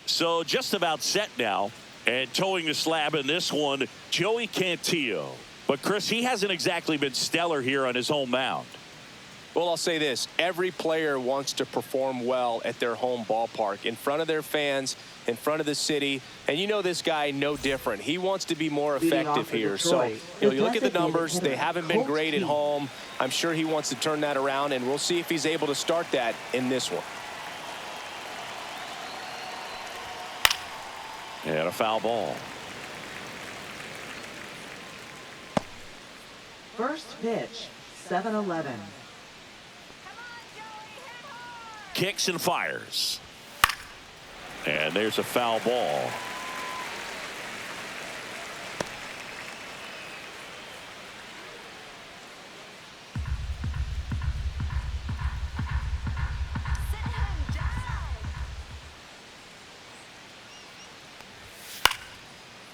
So just about set now. And towing the slab in this one, Joey Cantillo. But, Chris, he hasn't exactly been stellar here on his home mound. Well, I'll say this. Every player wants to perform well at their home ballpark, in front of their fans, in front of the city. And you know this guy no different. He wants to be more effective here. So, you look at the numbers. They haven't been great at home. I'm sure he wants to turn that around, and we'll see if he's able to start that in this one. And a foul ball. First pitch, 7-11. Kicks and fires. And there's a foul ball.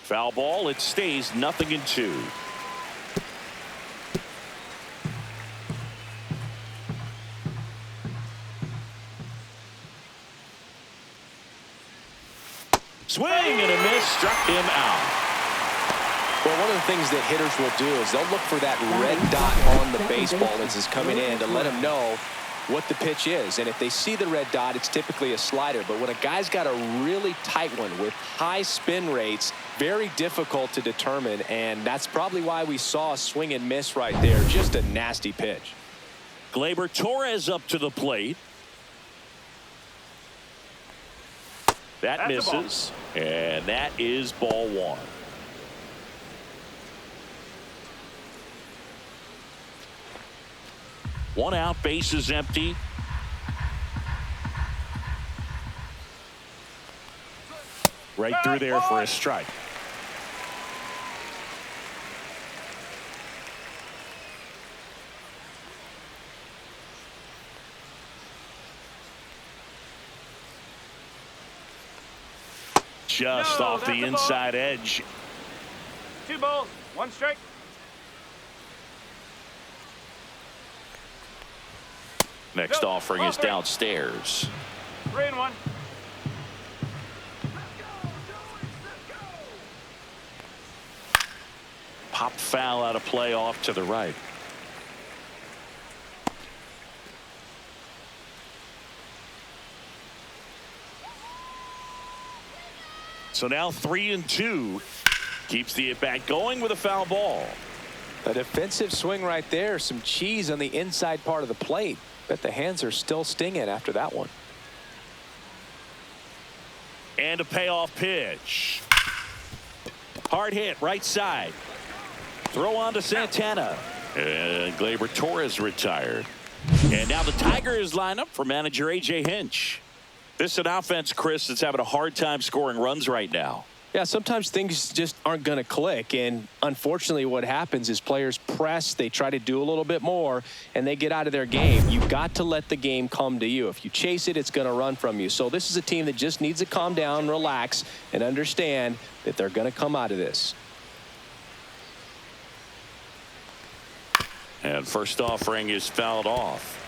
Foul ball. It stays 0-2. Swing and a miss, struck him out. Well, one of the things that hitters will do is they'll look for that red dot on the baseball as it's coming in to let them know what the pitch is. And if they see the red dot, it's typically a slider. But when a guy's got a really tight one with high spin rates, very difficult to determine. And that's probably why we saw a swing and miss right there. Just a nasty pitch. Gleyber Torres up to the plate. That misses. And that is ball one. One out, base is empty. Right through there for a strike. Just off the inside edge. 2 balls, 1 strike. Next offering is downstairs. 3-1. Pop foul out of play off to the right. So now 3-2. Keeps the at-bat going with a foul ball. A defensive swing right there. Some cheese on the inside part of the plate. Bet the hands are still stinging after that one. And a payoff pitch. Hard hit, right side. Throw on to Santana. And Gleyber Torres retired. And now the Tigers line up for manager A.J. Hinch. This is an offense, Chris, that's having a hard time scoring runs right now. Yeah, sometimes things just aren't going to click, and unfortunately what happens is players press, they try to do a little bit more, and they get out of their game. You've got to let the game come to you. If you chase it, it's going to run from you. So this is a team that just needs to calm down, relax, and understand that they're going to come out of this. And first offering is fouled off.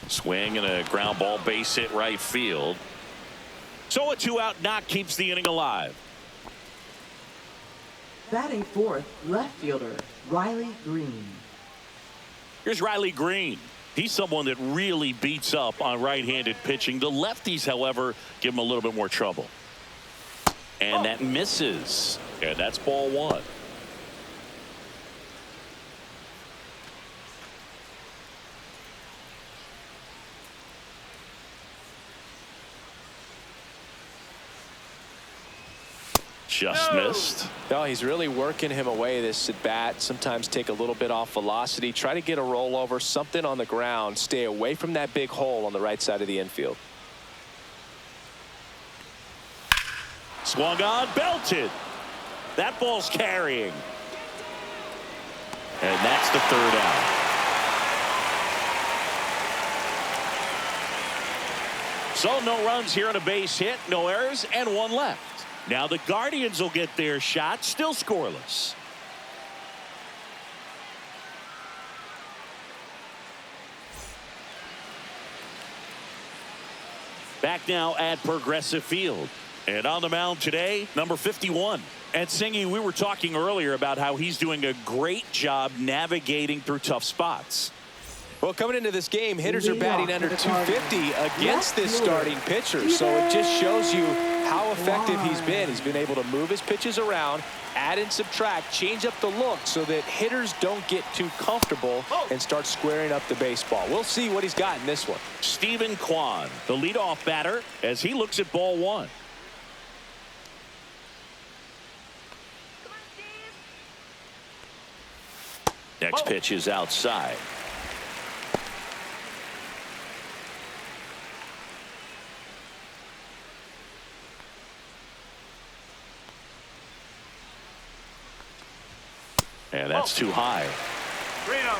Swing and a ground ball, base hit right field. So a 2-out knock keeps the inning alive. Batting fourth, left fielder, Riley Green. Here's Riley Green. He's someone that really beats up on right-handed pitching. The lefties, however, give him a little bit more trouble. And that misses. And that's ball one. Just missed. No, he's really working him away this at bat. Sometimes take a little bit off velocity. Try to get a rollover, something on the ground. Stay away from that big hole on the right side of the infield. Swung on, belted. That ball's carrying. And that's the third out. So no runs here on a base hit, no errors, and one left. Now the Guardians will get their shot, still scoreless. Back now at Progressive Field. And on the mound today, number 51. And Singy, we were talking earlier about how he's doing a great job navigating through tough spots. Well, coming into this game, hitters are batting under 250 against this starting pitcher. So it just shows you how effective he's been. He's been able to move his pitches around, add and subtract, change up the look so that hitters don't get too comfortable and start squaring up the baseball. We'll see what he's got in this one. Steven Kwan, the leadoff batter, as he looks at ball one. Next pitch is outside. And that's too high. 3-0.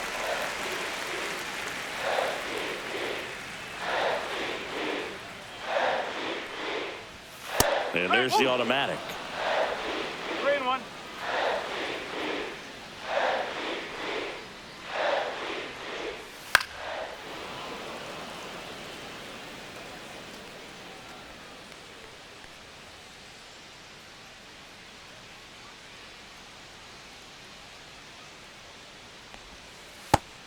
And there's the automatic. 3-1.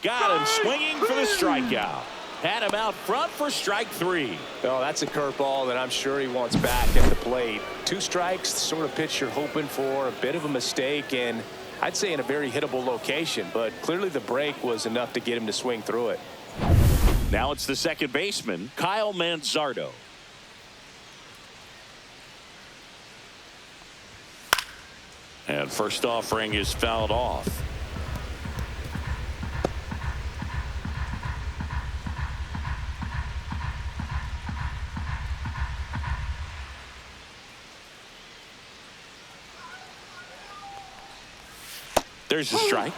Got him swinging for the strikeout. Had him out front for strike three. Oh, that's a curveball that I'm sure he wants back at the plate. 2 strikes, the sort of pitch you're hoping for. A bit of a mistake, and I'd say in a very hittable location. But clearly the break was enough to get him to swing through it. Now it's the second baseman, Kyle Manzardo. And first offering is fouled off. There's a strike.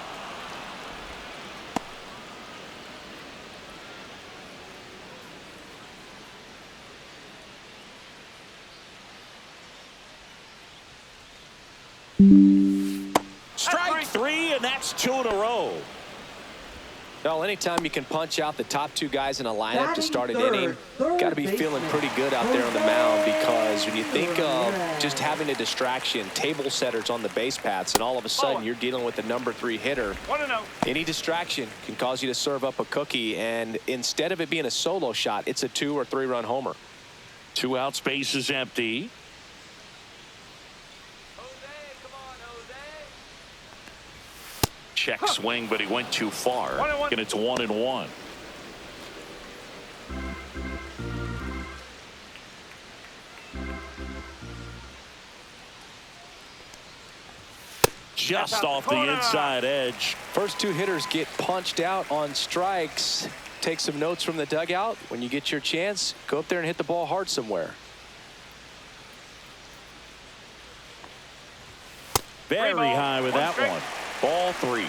Strike 3, and that's 2 in a row. Well, anytime you can punch out the top 2 guys in a lineup to start an inning, got to be feeling pretty good out there on the mound, because when you think of just having a distraction, table setters on the base paths, and all of a sudden you're dealing with the number 3 hitter, 1-0. any distraction can cause you to serve up a cookie, and instead of it being a solo shot, it's a 2 or 3 run homer. 2 out, space is empty. Check swing, but he went too far. 1-1. And it's 1-1. Just off the inside edge. First 2 hitters get punched out on strikes. Take some notes from the dugout. When you get your chance, go up there and hit the ball hard somewhere. Very high with that one. Ball 3.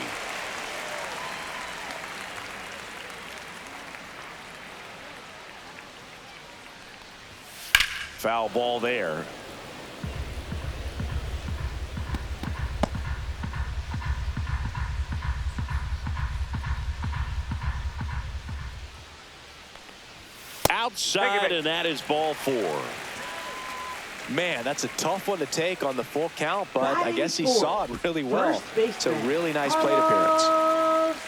Foul ball there. Outside, and that is ball 4. Man, that's a tough one to take on the full count, but I guess he saw it really well. It's a really nice plate appearance.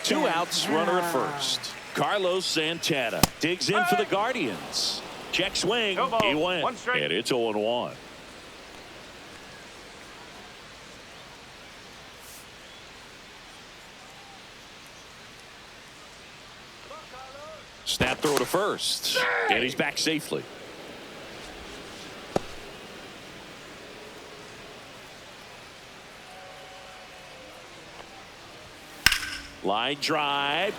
2 outs, runner at first. Carlos Santana digs in for the Guardians. Check swing. He went. And it's 0-1. Snap throw to first. And he's back safely. Line drive.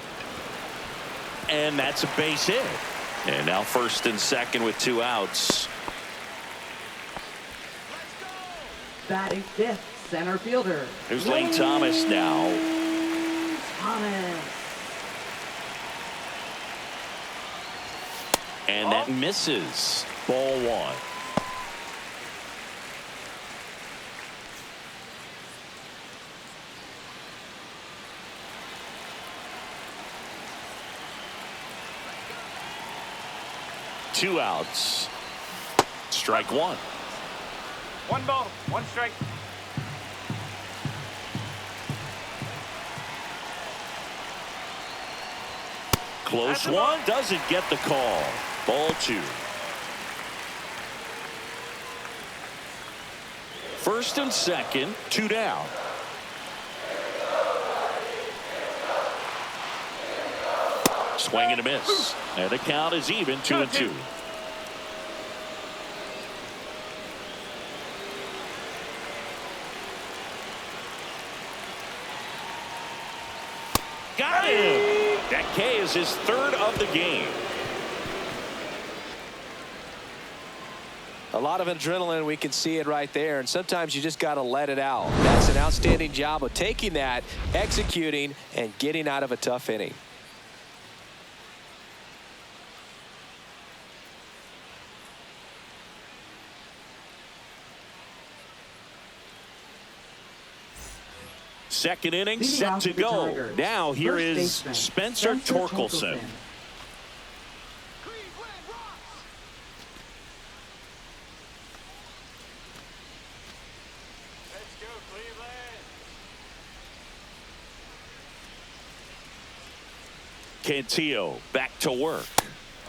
And that's a base hit. And now first and second with 2 outs. Batting 5th, center fielder. Here's Lane Thomas now. Thomas. And that misses. Ball 1. 2 outs. Strike one. 1 ball, 1 strike. Close one, doesn't get the call. Ball 2. First and second, 2 down. Swing and a miss. And the count is even 2-2. Got him. That K is his 3rd of the game. A lot of adrenaline, we can see it right there, and sometimes you just got to let it out. That's an outstanding job of taking that, executing, and getting out of a tough inning. Second inning Leading set off to for the go. Tigers, Now here first is baseman, Spencer Torkelson. Let's go, Cleveland. Cantillo back to work.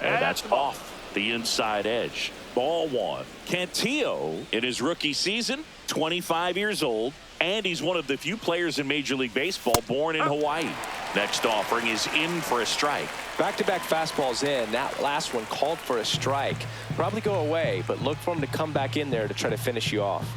And that's off the inside edge. Ball 1. Cantillo in his rookie season, 25 years old, and he's one of the few players in Major League Baseball born in Hawaii. Next offering is in for a strike. Back-to-back fastballs in. That last one called for a strike. Probably go away, but look for him to come back in there to try to finish you off.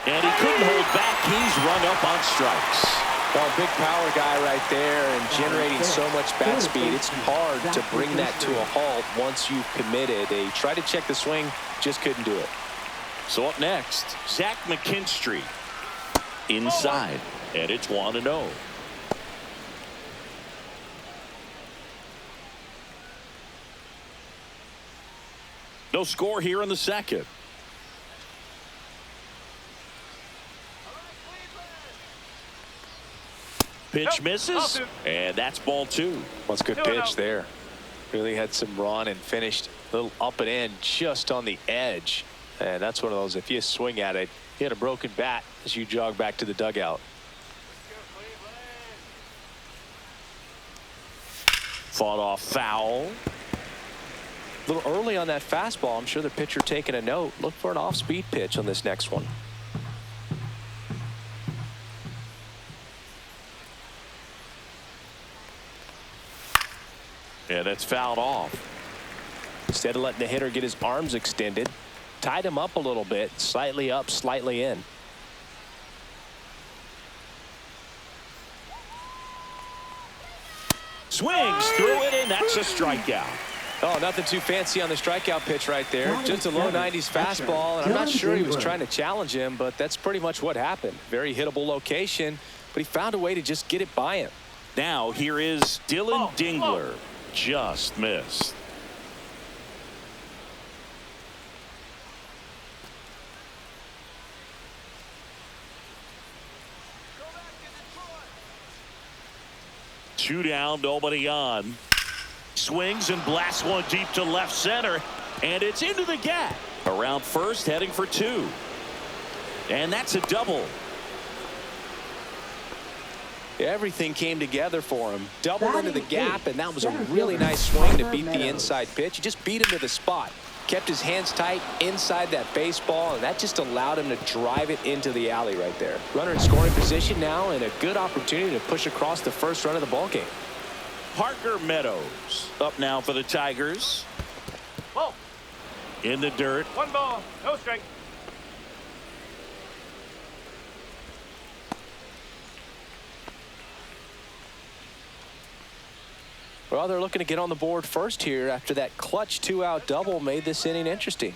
And he couldn't hold back. He's run up on strikes. Well, big power guy right there and generating so much bat speed. It's hard to bring that to a halt once you've committed. They tried to check the swing, just couldn't do it. So up next, Zach McKinstry inside, and it's 1-0. No score here in the second. Pitch misses, and that's ball 2. Well, it's a good pitch there. Really had some run and finished a little up and in just on the edge. And that's one of those, if you swing at it, you hit a broken bat as you jog back to the dugout. Fought off foul. A little early on that fastball. I'm sure the pitcher taking a note. Look for an off-speed pitch on this next one. And it's fouled off. Instead of letting the hitter get his arms extended, tied him up a little bit, slightly up, slightly in. Swings through it, and that's a strikeout. Oh, nothing too fancy on the strikeout pitch right there. Just a low 90s fastball, and I'm not sure he was trying to challenge him, but that's pretty much what happened. Very hittable location, but he found a way to just get it by him. Now here is Dylan Dingler. Just missed. Two down, nobody on. Swings and blasts one deep to left center, and it's into the gap. Around first, heading for 2. And that's a double. Everything came together for him. Doubled into the gap, and that was a really nice swing to beat the inside pitch. He just beat him to the spot. Kept his hands tight inside that baseball, and that just allowed him to drive it into the alley right there. Runner in scoring position now, and a good opportunity to push across the first run of the ballgame. Parker Meadows up now for the Tigers. Ball. In the dirt. 1 ball, no strike. Well, they're looking to get on the board first here after that clutch 2-out double made this inning interesting.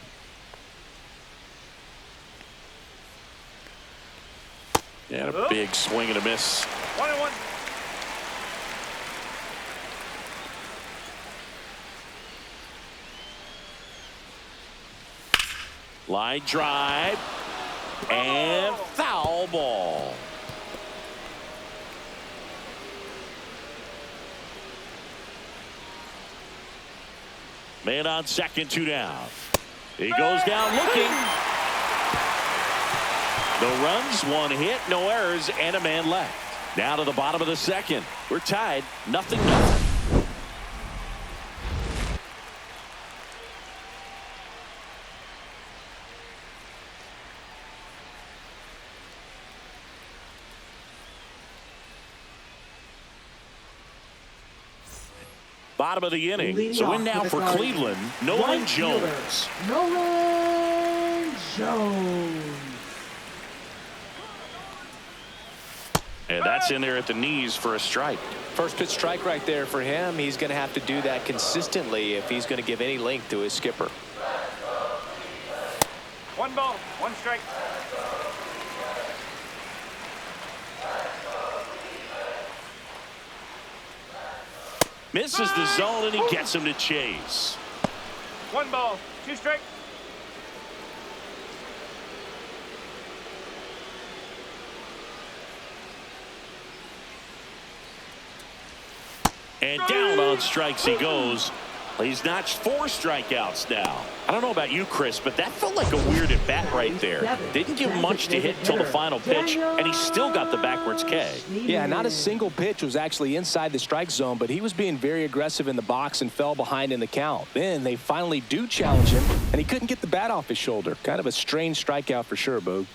And a big swing and a miss. 1-1. Line drive. And foul ball. Man on second, 2 down. He goes down looking. No runs, 1 hit, no errors, and a man left. Down to the bottom of the second. We're tied, 0-0. Bottom of the inning. Leading So off in now for for the Cleveland, Nolan right Jones. fielder, Nolan Jones. And that's in there at the knees for a strike. First pitch strike right there for him. He's going to have to do that consistently if he's going to give any length to his skipper. 1 ball, 1 strike. Misses the zone, and he gets him to chase. 1 ball, 2 strike. And down on strikes he goes. He's notched 4 strikeouts now. I don't know about you, Chris, but that felt like a weird at bat right there. Didn't give much to hit till the final pitch, and he still got the backwards K. Yeah, not a single pitch was actually inside the strike zone, but he was being very aggressive in the box and fell behind in the count. Then they finally do challenge him, and he couldn't get the bat off his shoulder. Kind of a strange strikeout for sure, Boog.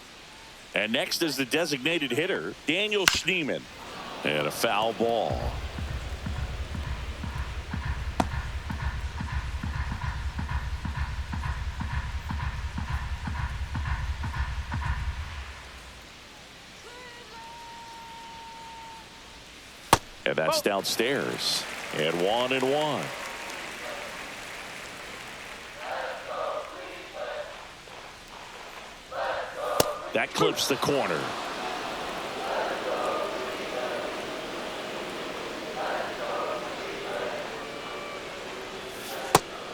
And next is the designated hitter, Daniel Schneemann. And a foul ball. And that's downstairs. And 1-1. That clips the corner.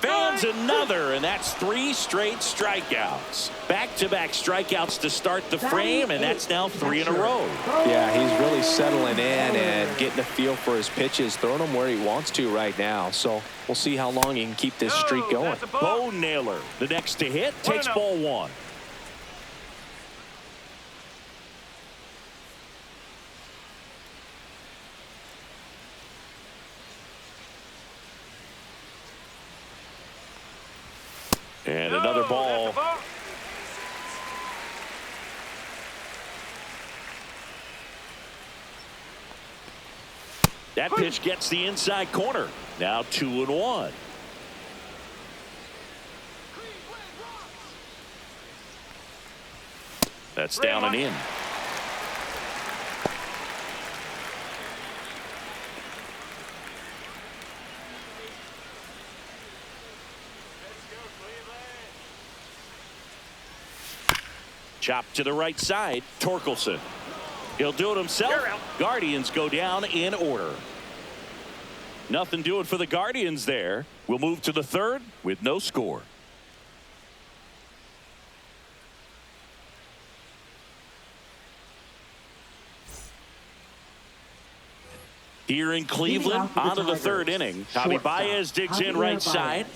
Fans another, and that's 3 straight strikeouts. Back-to-back strikeouts to start the frame, and that's now 3 in a row. Yeah, he's really settling in and getting a feel for his pitches, throwing them where he wants to right now. So we'll see how long he can keep this streak going. That's a ball. Bo Naylor, the next to hit, takes ball 1. And another ball. That's a ball. That pitch gets the inside corner. Now 2-1. That's down and in. Chop to the right side. Torkelson. He'll do it himself. Guardians go down in order. Nothing doing for the Guardians there. We'll move to the third with no score. Here in Cleveland, on to the third inning. Javi Baez digs in right side.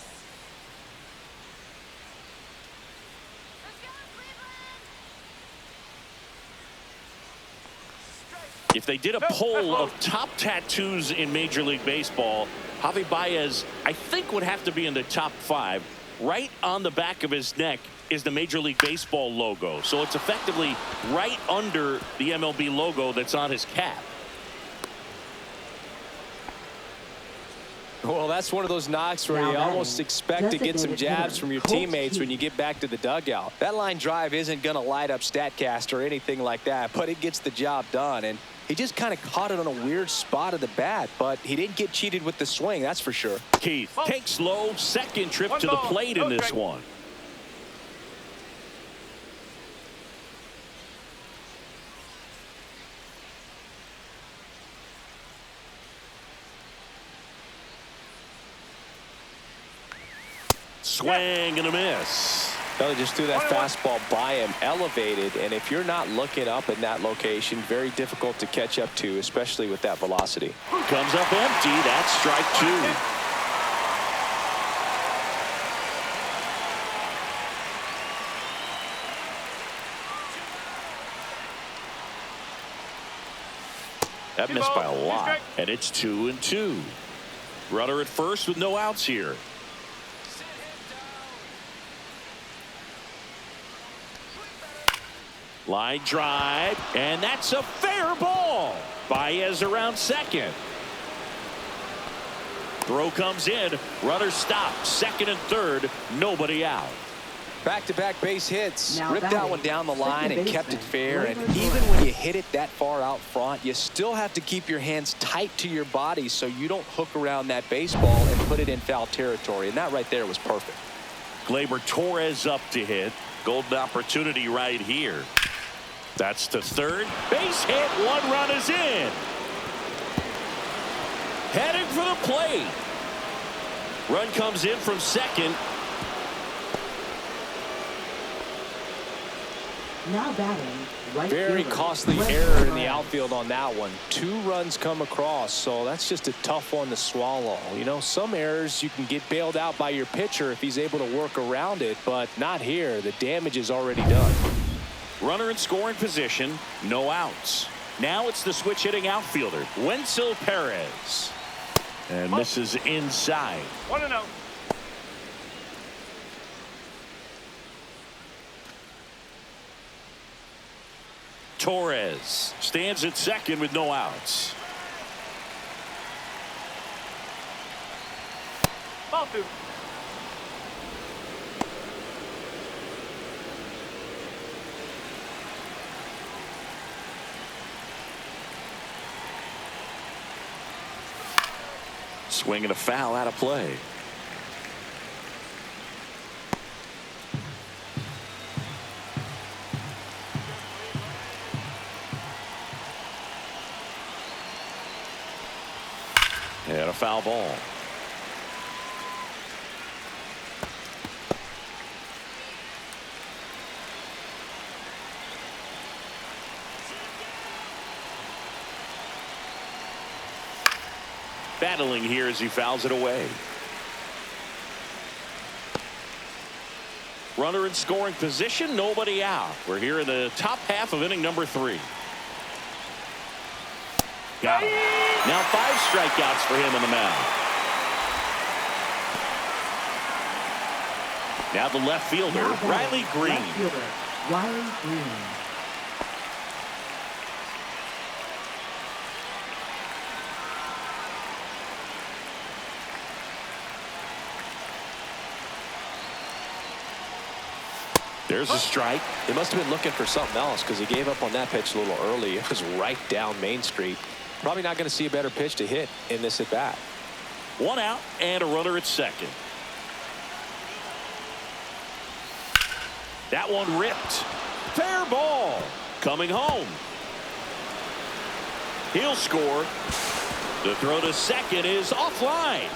If they did a poll of top tattoos in Major League Baseball, Javi Baez, I think, would have to be in the top 5. Right on the back of his neck is the Major League Baseball logo. So it's effectively right under the MLB logo that's on his cap. Well, that's one of those knocks where you almost expect to get some jabs from your teammates when you get back to the dugout. That line drive isn't going to light up StatCast or anything like that, but it gets the job done. And he just kind of caught it on a weird spot of the bat, but he didn't get cheated with the swing, that's for sure. Keith takes low, second trip to the plate in this one. Swing and a miss. Well, they just threw that 1-1. fastball by him, elevated, and if you're not looking up in that location, very difficult to catch up to, especially with that velocity. Comes up empty. That's strike 2. That missed by a lot, and it's 2-2. Runner at first with no outs here. Line drive, and that's a fair ball. Baez around second. Throw comes in. Runner stopped. Second and third. Nobody out. Back-to-back base hits. Now Ripped that one down the line and kept it fair. And even when you hit it that far out front, you still have to keep your hands tight to your body so you don't hook around that baseball and put it in foul territory. And that right there was perfect. Gleyber Torres up to hit. Golden opportunity right here. That's to third. Base hit. One run is in. Heading for the plate. Run comes in from second. Now batting, right Very fielder, costly left error in the fielder. outfield on that one. 2 runs come across, so that's just a tough one to swallow. You know, some errors you can get bailed out by your pitcher if he's able to work around it, but not here. The damage is already done. Runner in scoring position. No outs. Now it's the switch hitting outfielder, Wenzel Perez. And misses inside. 1-0. Torres stands at second with no outs. Ball 2. Swing and a foul out of play. And a foul ball. Battling here as he fouls it away. Runner in scoring position, nobody out. We're here in the top half of inning number 3. Got him. Now 5 strikeouts for him on the mound. Now the left fielder, Now batting, Riley Green. left fielder, Riley Green. There's a strike. He must have been looking for something else because he gave up on that pitch a little early. It was right down Main Street. Probably not going to see a better pitch to hit in this at bat. 1 out and a runner at second. That one ripped. Fair ball. Coming home. He'll score. The throw to second is offline.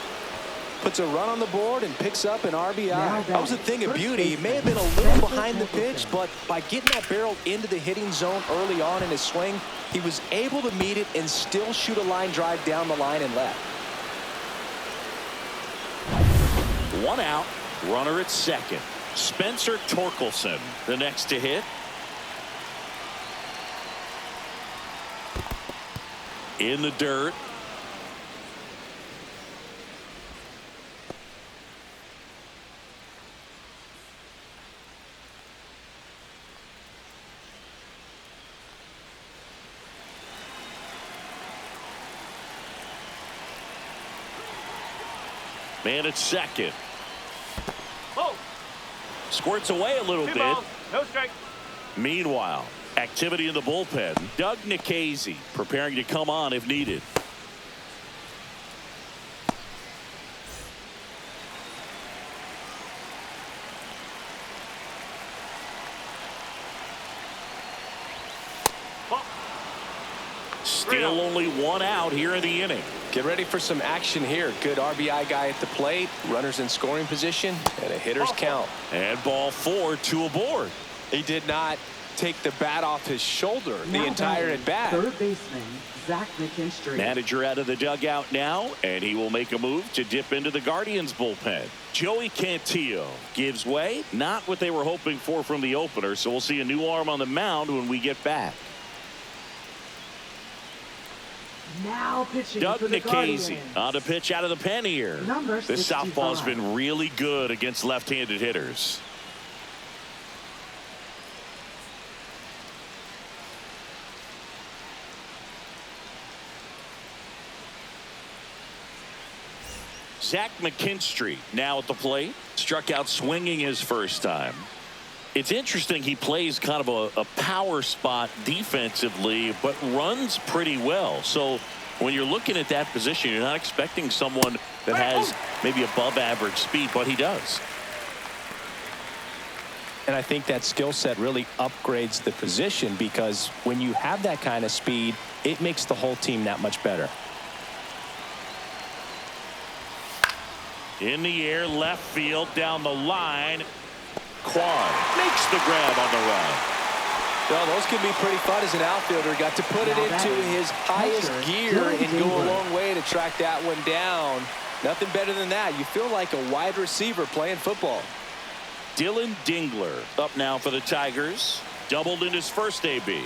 Puts a run on the board and picks up an RBI. Now That was a thing of first beauty. He may have been a baseman, little Spencer behind the pitch, Templeton. but by getting that barrel into the hitting zone early on in his swing, he was able to meet it and still shoot a line drive down the line and left. 1 out, runner at second. Spencer Torkelson, the next to hit. In the dirt. Man at second. Oh, Squirts away a little 2 bit. balls, no strike. Meanwhile, activity in the bullpen. Doug Nikhazy preparing to come on if needed. Ball. Still only 1 out here in the inning. Get ready for some action here. Good RBI guy at the plate. Runners in scoring position. And a hitter's count. And ball 4, 2 aboard. He did not take the bat off his shoulder the Now entire batting, at bat. Third baseman, Zach McKinstry. Manager out of the dugout now, and he will make a move to dip into the Guardians bullpen. Joey Cantillo gives way. Not what they were hoping for from the opener, so we'll see a new arm on the mound when we get back. Now pitching Doug for the Nikhazy Guardians. on to pitch out of the pen here. Number This 65. southpaw's been really good against left-handed hitters. Zach McKinstry now at the plate. Struck out swinging his first time. It's interesting he plays kind of a power spot defensively, but runs pretty well. So when you're looking at that position, you're not expecting someone that has maybe above average speed, but he does. And I think that skill set really upgrades the position, because when you have that kind of speed, it makes the whole team that much better. In the air, left field, down the line. Quan makes the grab on the run. Well, those can be pretty fun as an outfielder. Got to put it into his highest gear and go a long way to track that one down. Nothing better than that. You feel like a wide receiver playing football. Dylan Dingler up now for the Tigers. Doubled in his first AB.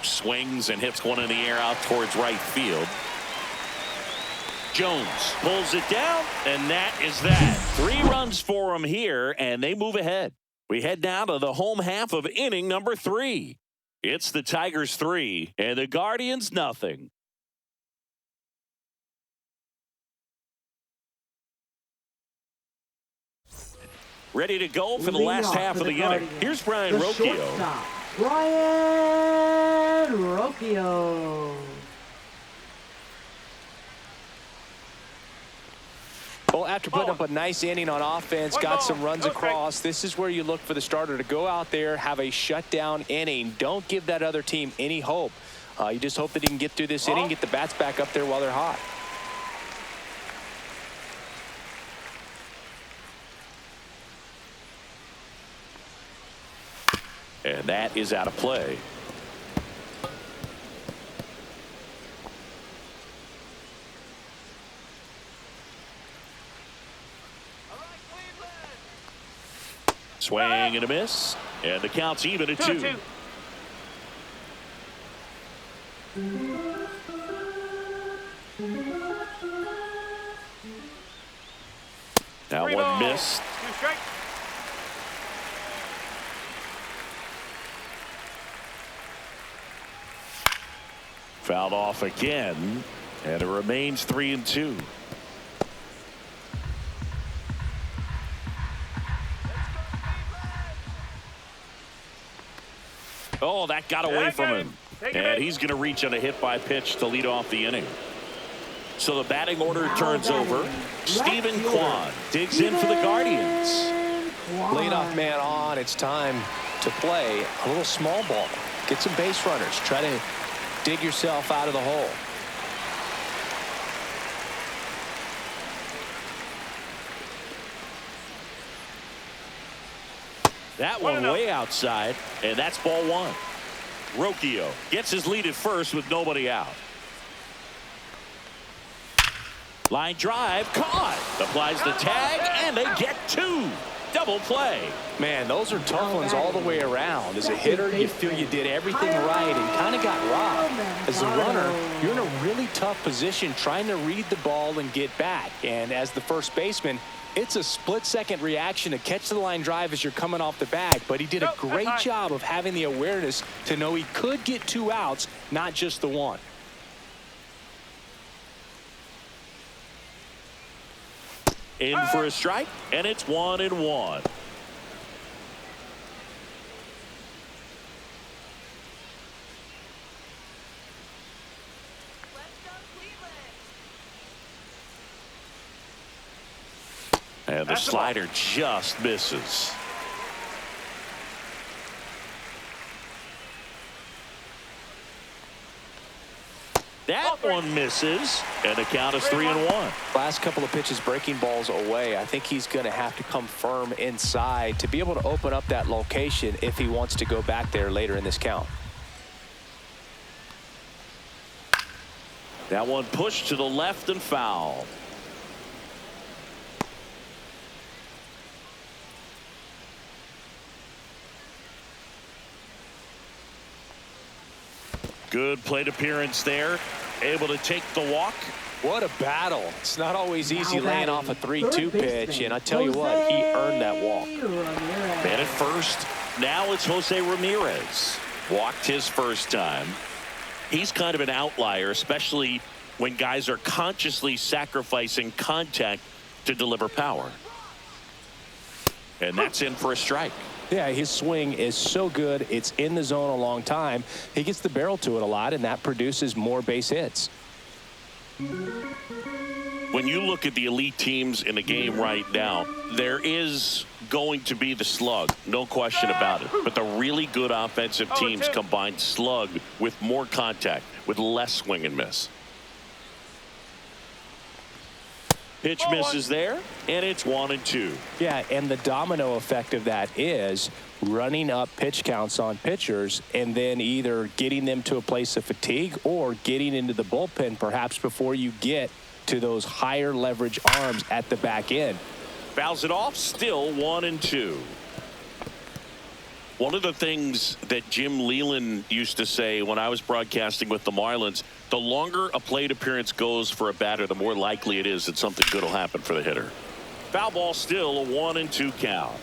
Swings and hits one in the air out towards right field. Jones pulls it down, and that is that. 3 runs for him here, and they move ahead. We head now to the home half of inning number 3. It's the Tigers 3 and the Guardians nothing. Ready to go for the last half of the inning. Here's Brian Rocchio. Brian Rocchio. Well, after putting up a nice inning on offense, got some runs across, this is where you look for the starter to go out there, have a shutdown inning. Don't give that other team any hope. You just hope that he can get through this inning, get the bats back up there while they're hot. And that is out of play. Swing and a miss, and the count's even at 2. Now one missed. 2 strikes. Fouled off again, and it remains 3-2. Oh, that got away from him. And he's going to reach on a hit by pitch to lead off the inning. So the batting order turns over. Stephen Kwan digs in for the Guardians. Leadoff man on. It's time to play a little small ball. Get some base runners. Try to dig yourself out of the hole. That one way outside, and that's ball 1. Rocchio gets his lead at first with nobody out. Line drive, caught. Applies the tag, and they get 2. Double play. Man, those are tough ones all the way around. As a hitter, you feel you did everything right and kind of got robbed. As a runner, you're in a really tough position trying to read the ball and get back. And as the first baseman, it's a split-second reaction to catch the line drive as you're coming off the bag. But he did a great job of having the awareness to know he could get 2 outs, not just the 1. In for a strike, and it's 1-1. And the slider just misses. That one misses, and the count is 3-1. Last couple of pitches breaking balls away. I think he's going to have to come firm inside to be able to open up that location if he wants to go back there later in this count. That one pushed to the left and foul. Good plate appearance there. Able to take the walk. What a battle. It's not always easy laying off a 3-2 pitch, and I tell you what, he earned that walk. Man at first. Now it's Jose Ramirez. Walked his first time. He's kind of an outlier, especially when guys are consciously sacrificing contact to deliver power. And that's in for a strike. Yeah, his swing is so good. It's in the zone a long time. He gets the barrel to it a lot, and that produces more base hits. When you look at the elite teams in the game right now, there is going to be the slug, no question about it. But the really good offensive teams combine slug with more contact, with less swing and miss. Pitch misses there, and it's 1-2. Yeah, and the domino effect of that is running up pitch counts on pitchers and then either getting them to a place of fatigue or getting into the bullpen perhaps before you get to those higher leverage arms at the back end. Fouls it off, still 1-2. One of the things that Jim Leland used to say when I was broadcasting with the Marlins, the longer a plate appearance goes for a batter, the more likely it is that something good will happen for the hitter. Foul ball, still a 1-2 count.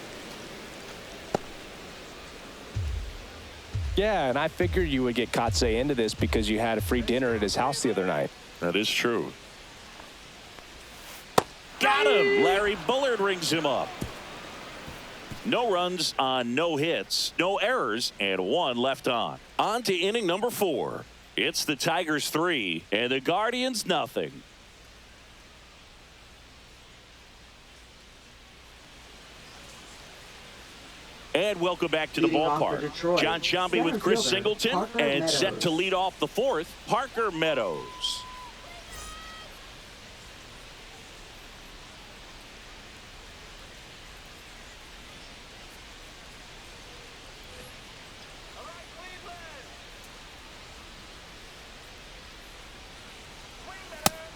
Yeah, and I figured you would get Kotsay into this because you had a free dinner at his house the other night. That is true. Got him. Larry Bullard rings him up. No runs on no hits, no errors, and one left on. On to inning number 4. It's the Tigers 3 and the Guardians nothing. And welcome back to the ballpark. John Sciambi with Chris Singleton, and set to lead off the 4th, Parker Meadows.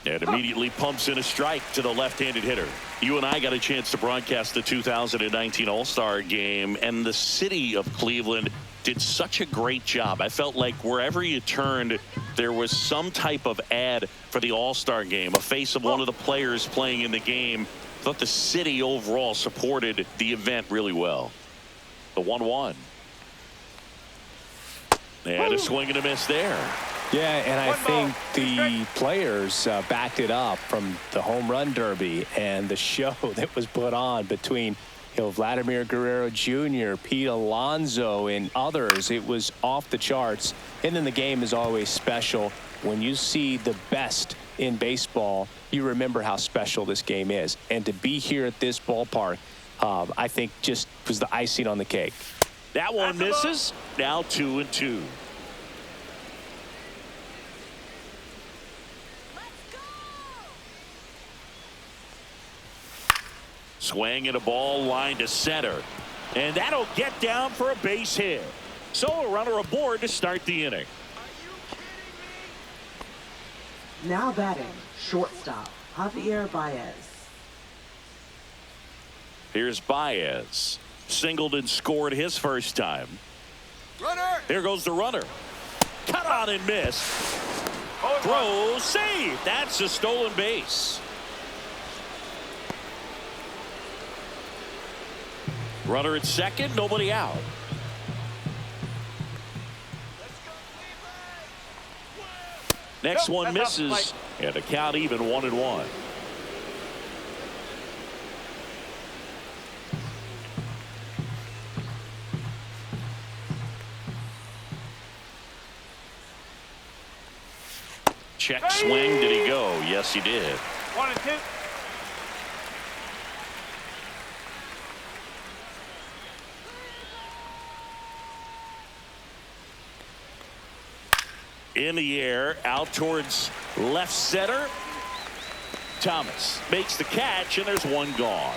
And immediately pumps in a strike to the left-handed hitter. You and I got a chance to broadcast the 2019 All-Star game, and the city of Cleveland did such a great job. I felt like wherever you turned, there was some type of ad for the All-Star game, a face of one of the players playing in the game. I thought the city overall supported the event really well. The 1-1. And a swing and a miss there. Yeah, and I think the players backed it up from the home run derby and the show that was put on between Vladimir Guerrero Jr., Pete Alonso, and others. It was off the charts. And then the game is always special. When you see the best in baseball, you remember how special this game is. And to be here at this ballpark, I think just was the icing on the cake. That one misses. Now 2-2. Swing and a ball line to center. And that'll get down for a base hit. So a runner aboard to start the inning. Now batting, shortstop, Javier Baez. Here's Baez. Singled and scored his first time. Runner. Here goes the runner. Cut on and miss. Throw, save. That's a stolen base. Runner at second, nobody out. Next one misses, and the count even 1-1. Check swing, did he go? Yes, he did. 1-2. In the air, out towards left center. Thomas makes the catch, and there's one gone.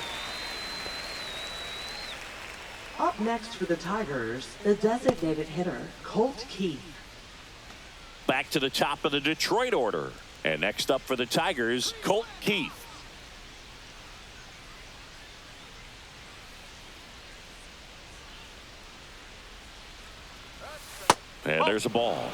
Up next for the Tigers, the designated hitter, Colt Keith. Back to the top of the Detroit order. And next up for the Tigers, Colt Keith. And there's a ball.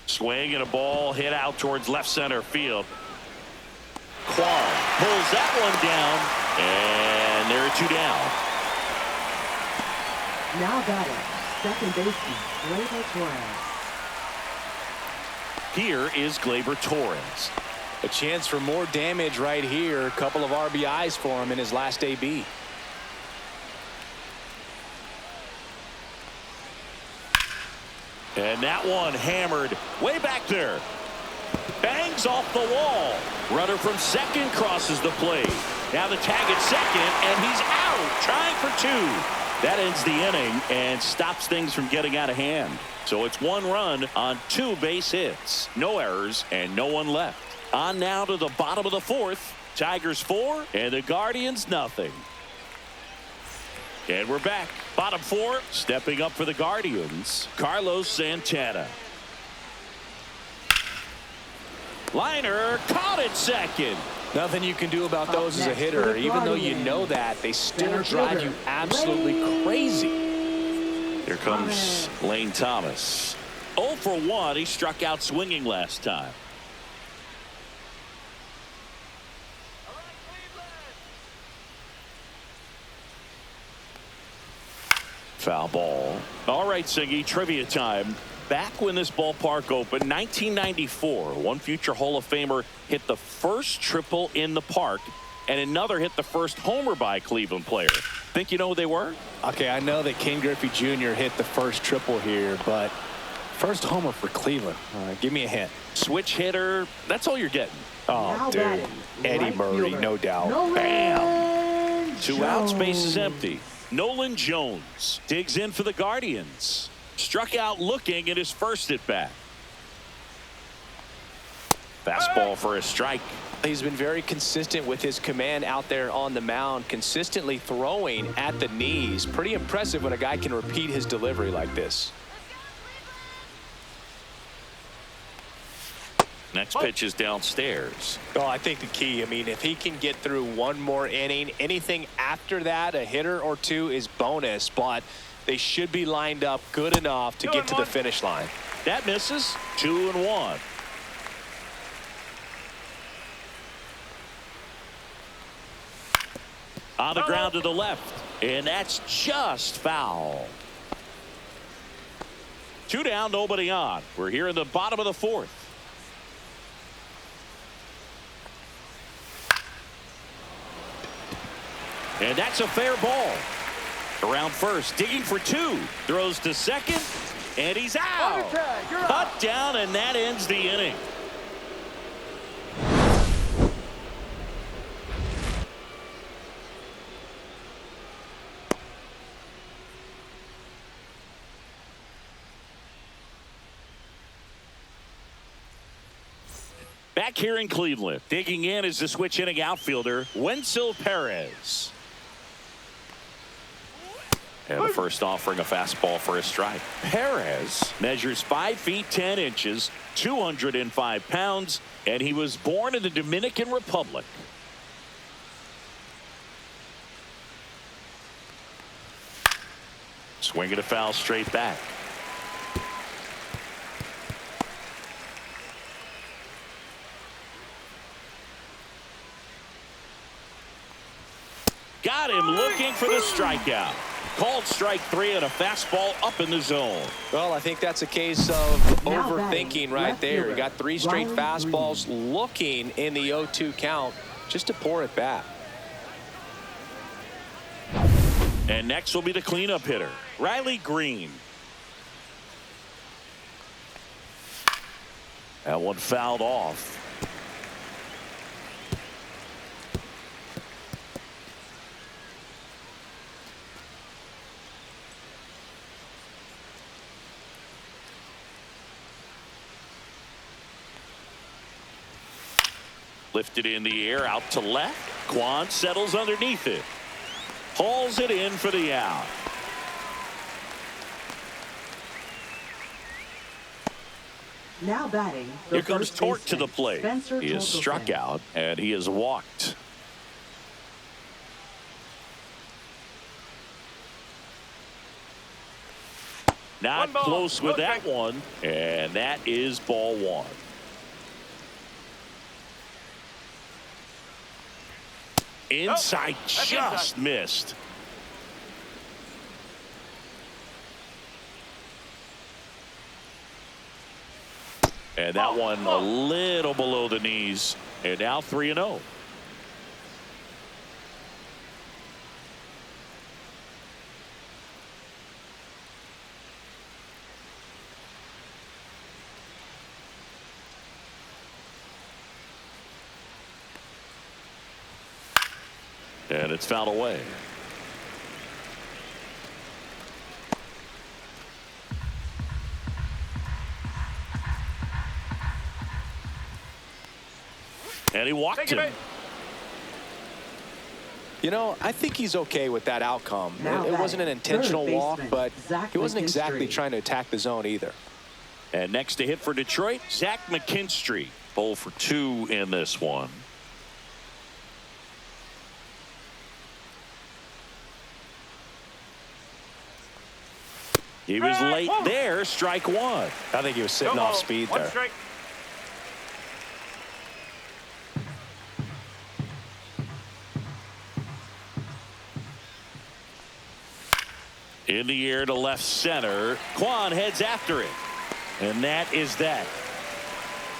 Swing and a ball hit out towards left center field. Kwan pulls that one down, and there are two down. Now batting, second baseman, Gleyber Torres. Here is Gleyber Torres. A chance for more damage right here. A couple of RBIs for him in his last AB. And that one hammered way back there. Bangs off the wall. Runner from second crosses the plate. Now the tag at second, and he's out, trying for two. That ends the inning and stops things from getting out of hand. So it's one run on two base hits. No errors and no one left. On now to the bottom of the fourth. Tigers 4 and the Guardians nothing. And we're back. Bottom four, stepping up for the Guardians, Carlos Santana. Liner caught at second. Nothing you can do about those as a hitter. Even though you know that, they still drive you absolutely crazy. Here comes Lane Thomas. 0 for 1. He struck out swinging last time. Foul ball. All right, Siggy, trivia time. Back when this ballpark opened, 1994, one future Hall of Famer hit the first triple in the park, and another hit the first homer by a Cleveland player. Think you know who they were? Okay, I know that Ken Griffey Jr. hit the first triple here, but first homer for Cleveland. Give me a hint. Switch hitter. That's all you're getting. Oh, Now dude. batting, Eddie right Murray, fielder, no doubt. Bam. 2 out, space is Jones. empty. Nolan Jones digs in for the Guardians. Struck out looking at his first at bat. Fastball for a strike. He's been very consistent with his command out there on the mound, consistently throwing at the knees. Pretty impressive when a guy can repeat his delivery like this. Next pitch is downstairs. Oh, I think the key, I mean, if he can get through one more inning, anything after that, a hitter or two is bonus, but they should be lined up good enough to get to the finish line. That misses. 2-1. On the ground to the left, and that's just foul. 2 down, nobody on. We're here in the bottom of the fourth. And that's a fair ball. Around first, digging for 2. Throws to second, and he's out. Cut down, and that ends the inning. Back here in Cleveland, digging in is the switch hitting outfielder, Wenzel Perez. And the first offering a fastball for a strike. Perez measures 5 feet 10 inches, 205 pounds, and he was born in the Dominican Republic. Swinging a foul straight back. Got him looking for the strikeout. Called strike 3 and a fastball up in the zone. Well, I think that's a case of overthinking right there. He got 3 straight fastballs looking in the 0-2 count just to pour it back. And next will be the cleanup hitter, Riley Green. That one fouled off. Lifted in the air out to left. Quan settles underneath it. Hauls it in for the out. Now batting. Here comes Torque to the plate. He is struck out and he is walked. Not close with that one, and that is ball one. Inside, just missed. And that one a little below the knees. And now 3-0. And it's fouled away. And he walked him. You know, I think he's okay with that outcome. It wasn't an intentional walk, but he wasn't exactly trying to attack the zone either. And next to hit for Detroit, Zach McKinstry. 0 for 2 in this one. He was late there. Strike one. I think he was sitting off speed there. Strike. In the air to left center. Quan heads after it. And that is that.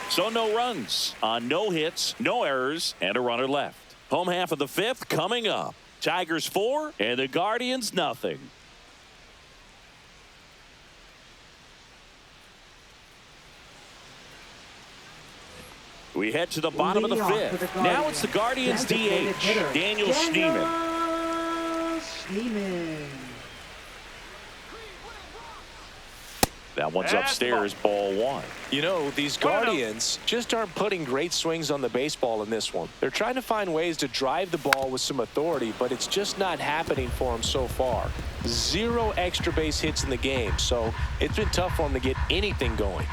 So no runs on no hits, no errors, and a runner left. Home half of the fifth coming up. Tigers 4 and the Guardians nothing. We head to the bottom of the fifth. Now it's the Guardians DH, Daniel Schneemann. That one's upstairs, ball one. You know, these Guardians just aren't putting great swings on the baseball in this one. They're trying to find ways to drive the ball with some authority, but it's just not happening for them so far. 0 extra base hits in the game, so it's been tough for them to get anything going.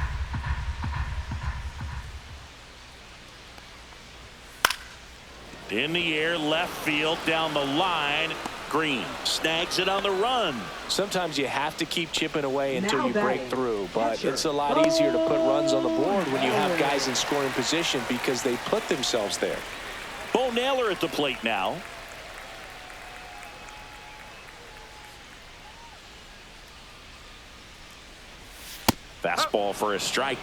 In the air, left field, down the line. Green snags it on the run. Sometimes you have to keep chipping away until you break through, but it's a lot easier to put runs on the board when you have guys in scoring position because they put themselves there. Bo Naylor at the plate now. Fastball for a strike.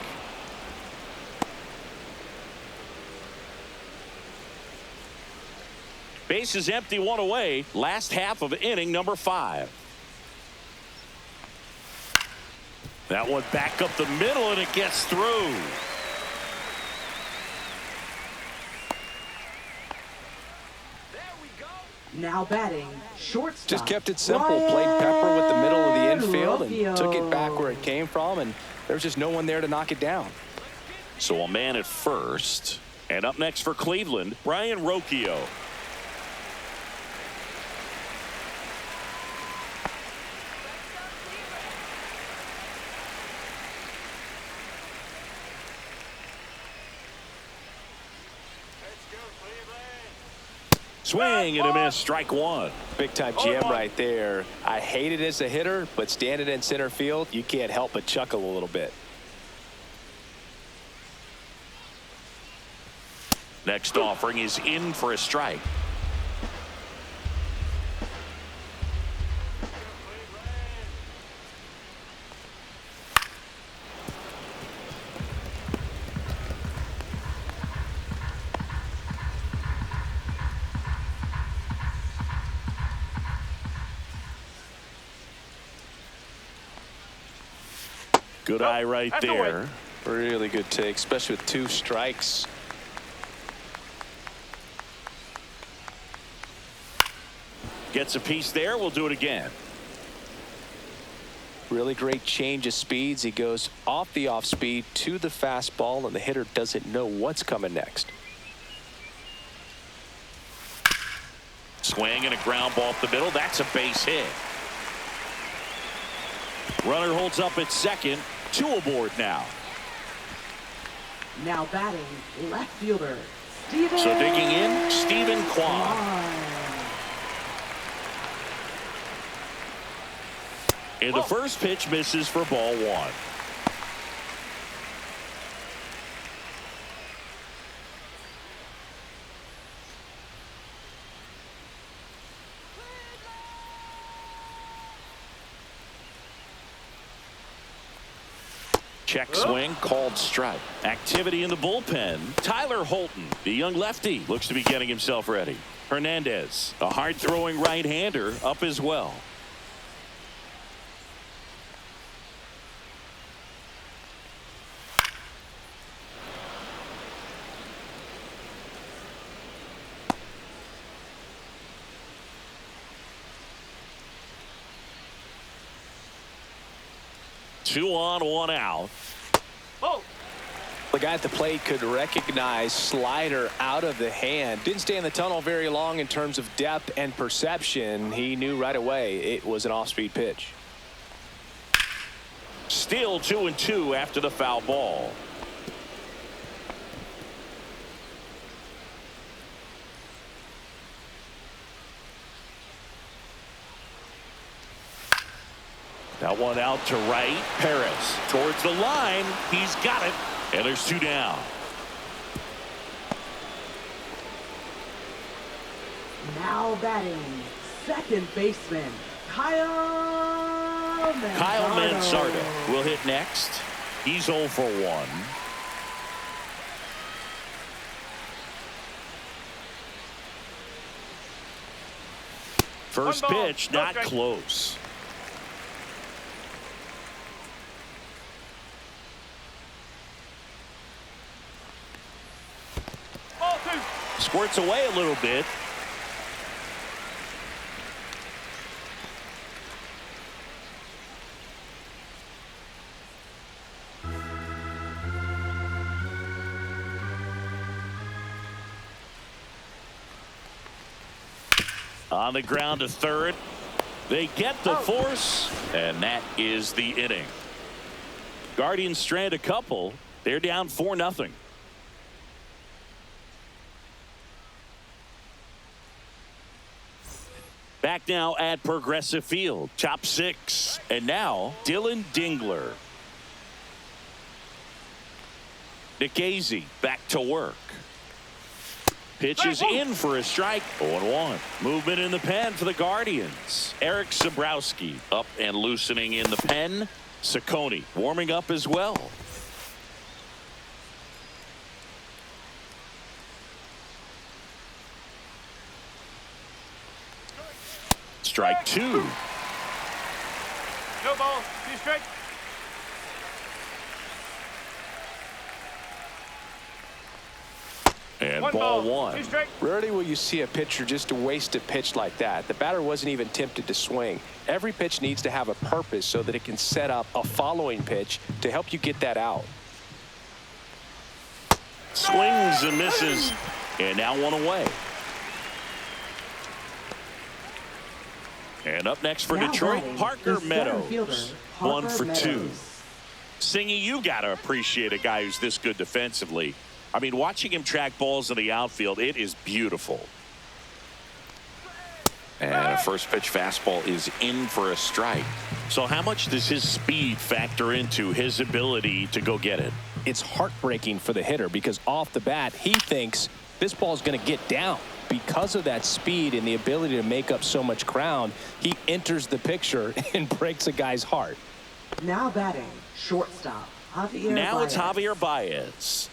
Base is empty, one away. Last half of inning number 5. That one back up the middle, and it gets through. Now batting, shortstop. Just kept it simple. Played Pepper with the middle of the infield and took it back where it came from, and there's just no one there to knock it down. So a man at first. And up next for Cleveland, Brian Rocchio. Swing and a miss, strike one. Big time jam right there. I hate it as a hitter, but standing in center field, you can't help but chuckle a little bit. Next offering is in for a strike. Good eye right there. Really good take, especially with 2 strikes. Gets a piece there. We'll do it again. Really great change of speeds. He goes off the off speed to the fastball, and the hitter doesn't know what's coming next. Swing and a ground ball up the middle. That's a base hit. Runner holds up at second. 2 aboard now. Now batting, left fielder, Steven. So digging in, Stephen Kwan. And the first pitch misses for ball 1. Check swing, called strike. Activity in the bullpen. Tyler Holton, the young lefty, looks to be getting himself ready. Hernandez, a hard-throwing right-hander, up as well. Two on, 1 out. Oh. The guy at the plate could recognize slider out of the hand. Didn't stay in the tunnel very long in terms of depth and perception. He knew right away it was an off-speed pitch. Still 2-2 after the foul ball. That one out to right. Perez towards the line. He's got it. And there's 2 down. Now batting, second baseman, Kyle Mansardo will hit next. He's 0 for 1. First pitch, not close. Squirts away a little bit. On the ground to third. They get the force, and that is the inning. Guardians strand a couple. They're down 4-0. Back now at Progressive Field. Top 6. And now Dylan Dingler. Nikhazy back to work. Pitch is in for a strike. 0-1. Movement in the pen for the Guardians. Eric Sabrowski up and loosening in the pen. Ciccone warming up as well. Strike 2. No ball. 2 strikes. And One ball ball. 1. 2 strikes. Rarely will you see a pitcher just waste a pitch like that. The batter wasn't even tempted to swing. Every pitch needs to have a purpose so that it can set up a following pitch to help you get that out. Swings and misses. And now 1 away. And up next for Now Detroit, batting, Parker the center Meadows. fielder, 1 Parker for 2. Meadows. Singy, you got to appreciate a guy who's this good defensively. I mean, watching him track balls in the outfield, it is beautiful. And a first pitch fastball is in for a strike. So how much does his speed factor into his ability to go get it? It's heartbreaking for the hitter because off the bat, he thinks this ball is going to get down. Because of that speed and the ability to make up so much ground, he enters the picture and breaks a guy's heart. Now batting, shortstop, Javier Now Baez. it's Javier Baez.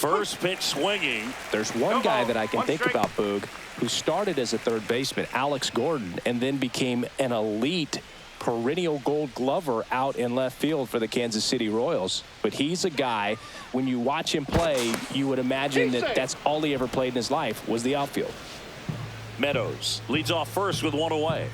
First pitch swinging. There's one guy that I can think about, Boog, who started as a third baseman, Alex Gordon, and then became an elite perennial Gold Glover out in left field for the Kansas City Royals. But he's a guy, when you watch him play, you would imagine that that's all he ever played in his life was the outfield. Meadows leads off first with one away.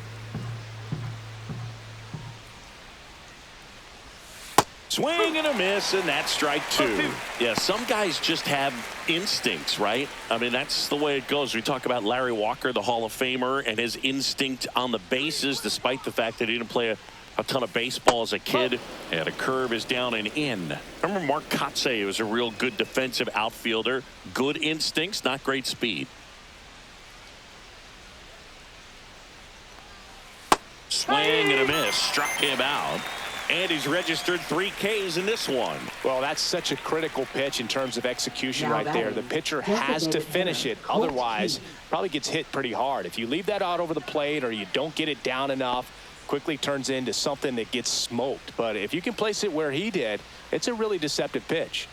Swing and a miss, and that's strike two. Yeah, some guys just have instincts, right? I mean, that's the way it goes. We talk about Larry Walker, the Hall of Famer, and his instinct on the bases, despite the fact that he didn't play a ton of baseball as a kid. And a curve is down and in. Remember Mark Kotsay was a real good defensive outfielder. Good instincts, not great speed. Swing and a miss. Struck him out. And he's registered 3 Ks in this one. Well, that's such a critical pitch in terms of execution right there. The pitcher has to finish it. Otherwise, probably gets hit pretty hard. If you leave that out over the plate or you don't get it down enough, quickly turns into something that gets smoked. But if you can place it where he did, it's a really deceptive pitch.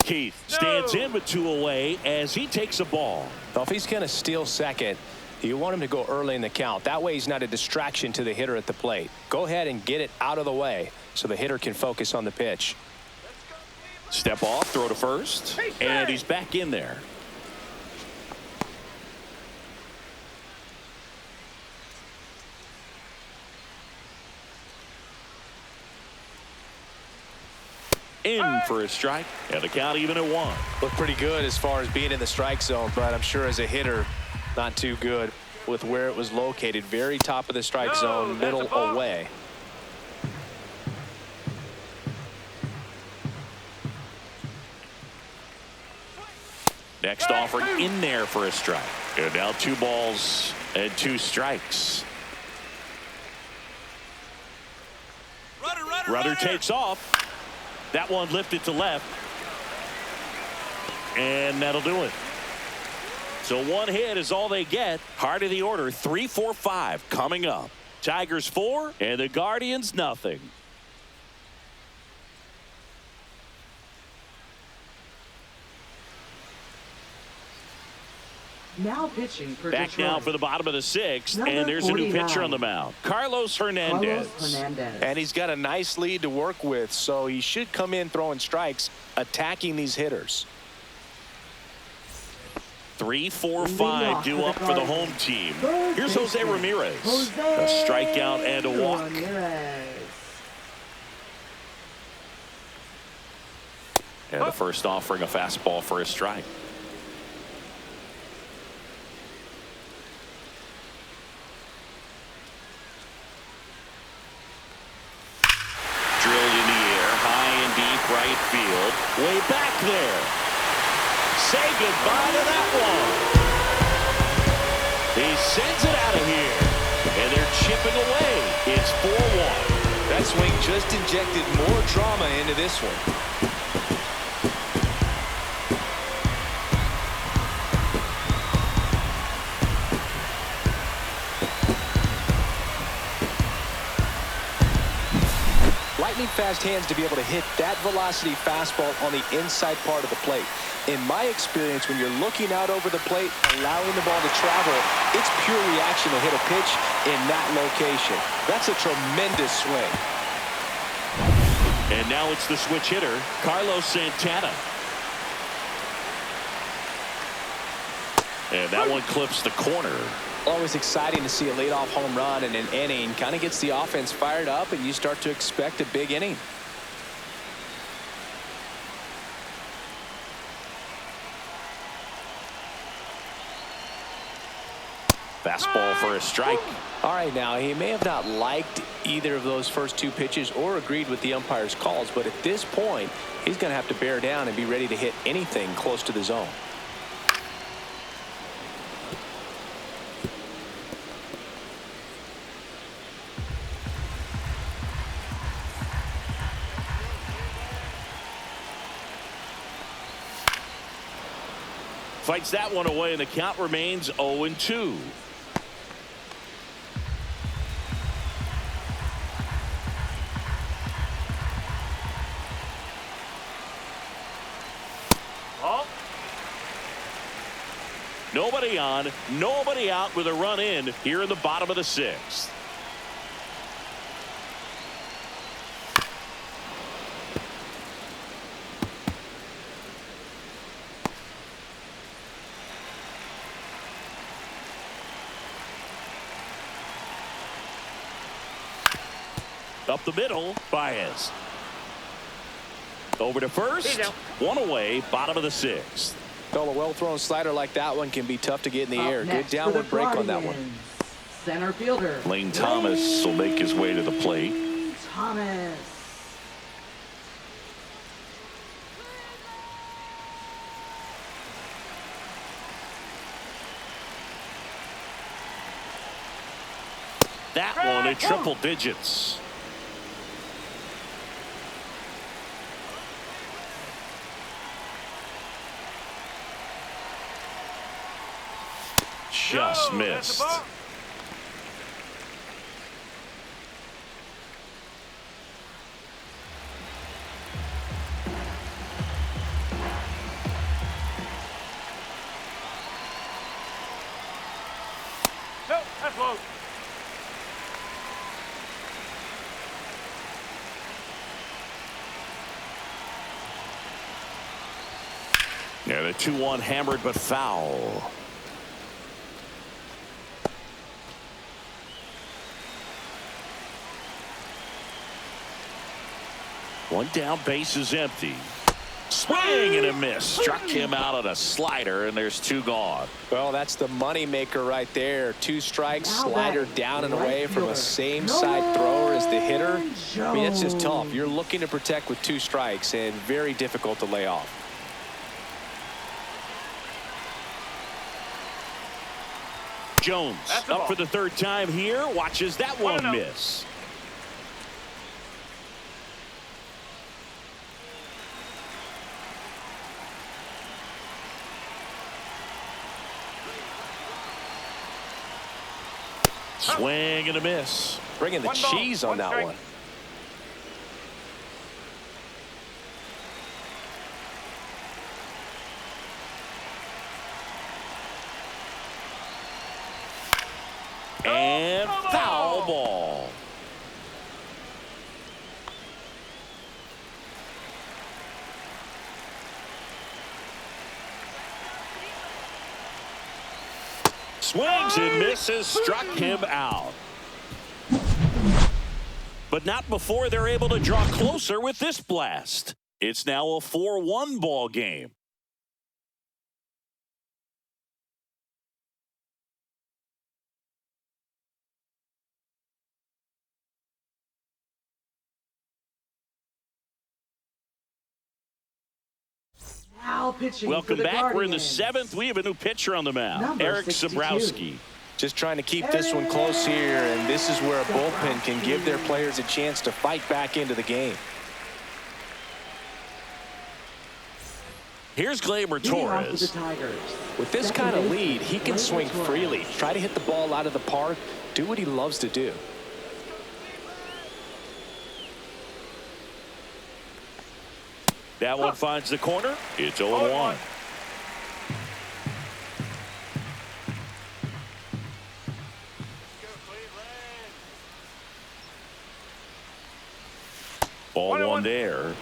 Keith stands in with 2 away as he takes a ball. Well, if he's going to steal second, you want him to go early in the count. That way he's not a distraction to the hitter at the plate. Go ahead and get it out of the way so the hitter can focus on the pitch. Step off, throw to first, and he's back in there. In for a strike, and the count even at 1. Looked pretty good as far as being in the strike zone, but I'm sure as a hitter, not too good with where it was located. Very top of the strike zone, middle away. Next offering in there for a strike. And now 2 balls and 2 strikes. Runner takes off. That one lifted to left. And that'll do it. So 1 hit is all they get. Heart of the order, 3, 4, 5 coming up. Tigers 4 and the Guardians nothing. Now pitching for Back Detroit. now for the bottom of the 6th, Number and there's a new 49. pitcher on the mound, Carlos Hernandez. And he's got a nice lead to work with, so he should come in throwing strikes, attacking these hitters. 3, 4, 5 due up for the home team. Here's Jose Ramirez. A strikeout and a walk. And the first offering, a fastball for a strike. Drilled in the air, high and deep right field. Way back there. Say goodbye to that one. He sends it out of here. And they're chipping away. It's 4-1. That swing just injected more drama into this one. Lightning fast hands to be able to hit that velocity fastball on the inside part of the plate. In my experience, when you're looking out over the plate, allowing the ball to travel, it's pure reaction to hit a pitch in that location. That's a tremendous swing. And now it's the switch hitter, Carlos Santana. And that one clips the corner. Always exciting to see a leadoff home run in an inning. Kind of gets the offense fired up, and you start to expect a big inning. Fastball for a strike. All right, now he may have not liked either of those first 2 pitches or agreed with the umpire's calls, but at this point, he's going to have to bear down and be ready to hit anything close to the zone. Fights that one away, and the count remains 0-2. Nobody on, nobody out with a run in here in the bottom of the 6th. Up the middle, Baez. Over to first. One away, bottom of the 6th. Well, a well-thrown slider like that one can be tough to get in the air. Good downward break on that one. Center fielder Lane Thomas will make his way to the plate. Thomas. That one in triple digits. Just missed. No, that's low. Yeah, the 2-1 hammered but foul. One down, base is empty. Swing and a miss. Struck him out on a slider, and there's 2 gone. Well, that's the money maker right there. 2 strikes, slider down and away from a same side thrower as the hitter. I mean, that's just tough. You're looking to protect with 2 strikes and very difficult to lay off. Jones up for the 3rd time here. Watches that one miss. Swing and a miss. Bringing the cheese on that one. And foul ball. Swings and misses, struck him out. But not before they're able to draw closer with this blast. It's now a 4-1 ball game. Now pitching. Welcome for the back. Guardians. We're in the 7th. We have a new pitcher on the mound. Number Eric 62. Sabrowski. Just trying to keep this one close here, and this is where a bullpen can give their players a chance to fight back into the game. Here's Gleyber Leading off Torres. with the Tigers. With this kind of lead, he can swing freely. Try to hit the ball out of the park. Do what he loves to do. That one finds the corner. It's 0-1. Ball 1 there.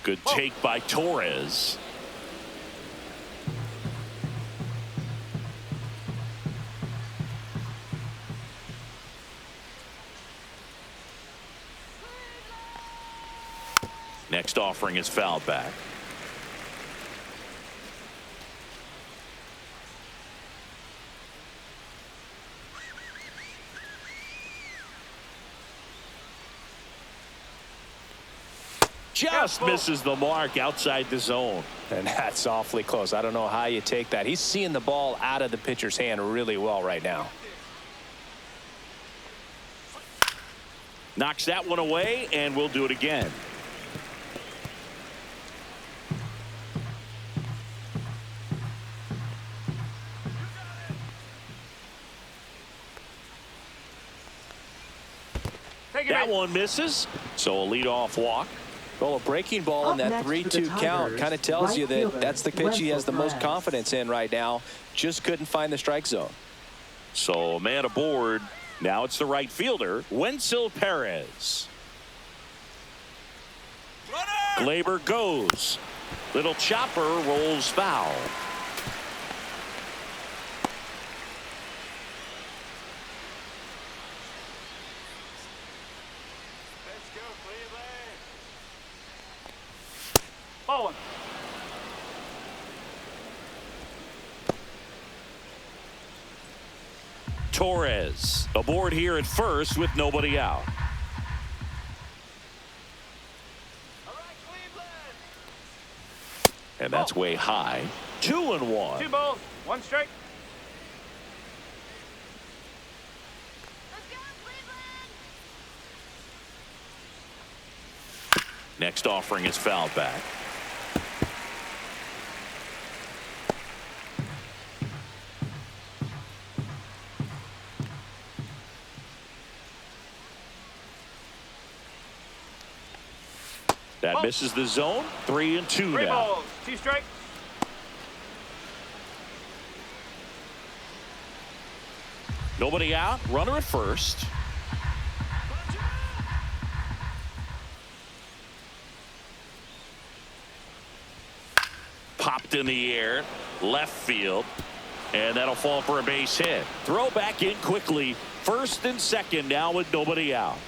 Good take by Torres. Next offering is fouled back. Just misses the mark outside the zone. And that's awfully close. I don't know how you take that. He's seeing the ball out of the pitcher's hand really well right now. Knocks that one away, and we'll do it again. Take it That in. one misses. So a leadoff walk. Well, a breaking ball in Up that next for the 3-2 count Tigers, kind of tells right you that fielder, that's the pitch he has the most Perez. confidence in right now. Just couldn't find the strike zone. So a man aboard. Now it's the right fielder, Wenzel Perez. Glaber goes. Little chopper rolls foul. Let's go, Cleveland. Bowling. Torres aboard here at first with nobody out. All right, Cleveland. And that's way high. 2-1. 2 balls, 1 strike. Next offering is fouled back. That misses the zone. 3-2 3 now. balls, 2 strikes. Nobody out. Runner at first. Popped in the air. Left field. And that'll fall for a base hit. Throw back in quickly. First and second now with nobody out.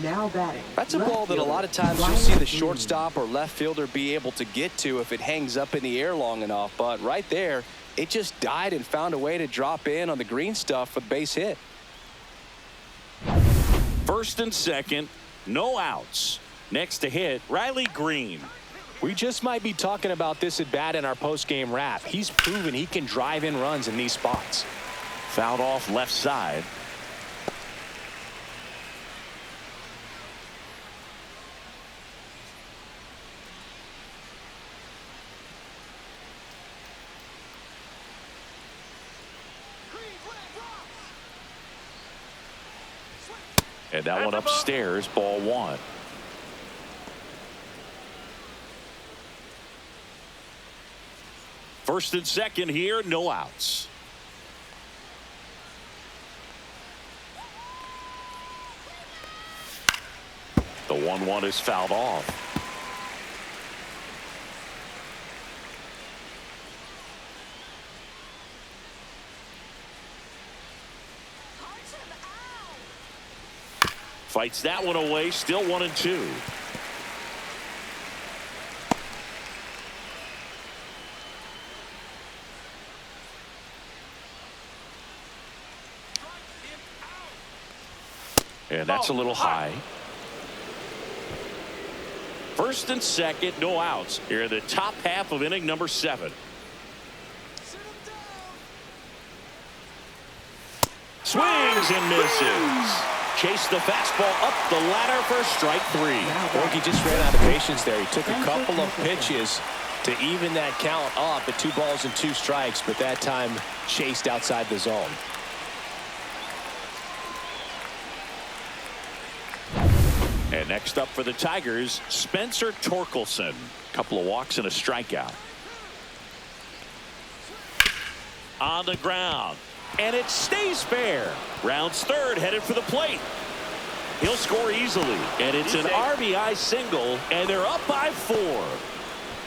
Now batting. That's a left ball that a fielder, lot of times you'll Ryan see the Green. shortstop or left fielder be able to get to if it hangs up in the air long enough. But right there, it just died and found a way to drop in on the green stuff for the base hit. First and second. No outs. Next to hit, Riley Green. We just might be talking about this at bat in our post-game wrap. He's proven he can drive in runs in these spots. Fouled off left side. And that one upstairs, ball 1. First and second here, no outs. The 1-1 is fouled off. Fights that one away, still 1-2. And that's a little high. First and second, no outs. Here in the top half of inning number 7. Swings and misses. Chase the fastball up the ladder for strike 3. Borky just ran out of patience there. He took a couple of pitches to even that count up at 2 balls and 2 strikes, but that time chased outside the zone. And next up for the Tigers, Spencer Torkelson. Couple of walks and a strikeout. On the ground. And it stays fair. Rounds third, headed for the plate. He'll score easily. And it's an RBI single, and they're up by 4.